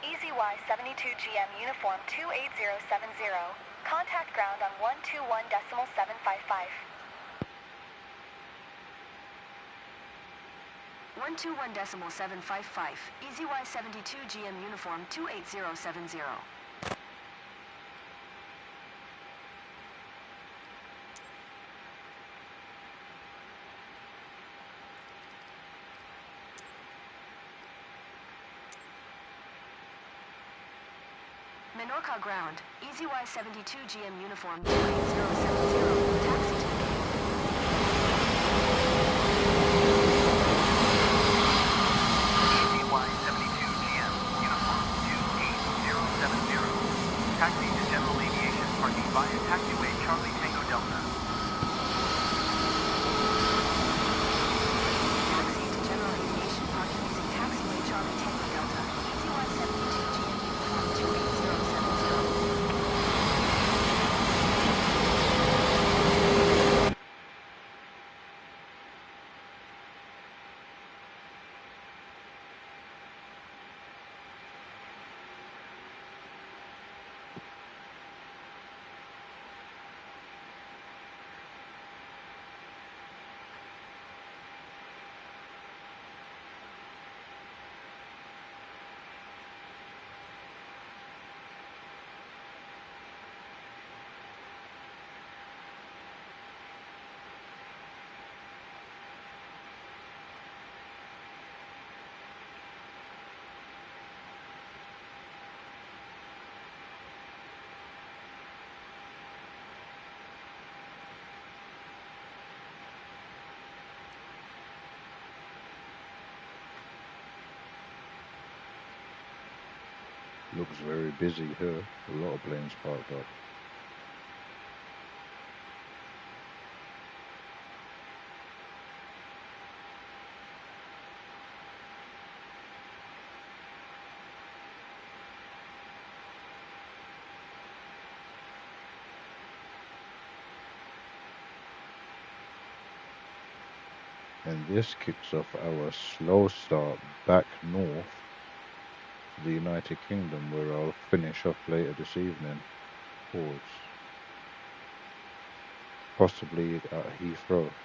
EZY 72GM Uniform 28070. Contact ground on 121.755. 121.755. EZY 72GM Uniform 28070. Menorca ground. EZY 72GM Uniform 28070. Taxi to the EZY 72GM Uniform 28070. Taxi to General Aviation, parking via taxiway Charlie Tango Delta. Taxi to General Aviation parking using taxiway Charlie Tango Delta. EZY 72GM Uniform 28070. Looks very busy here. A lot of planes parked up. And this kicks off our slow start back north to the United Kingdom, where I'll finish off later this evening. Pause. Possibly at Heathrow.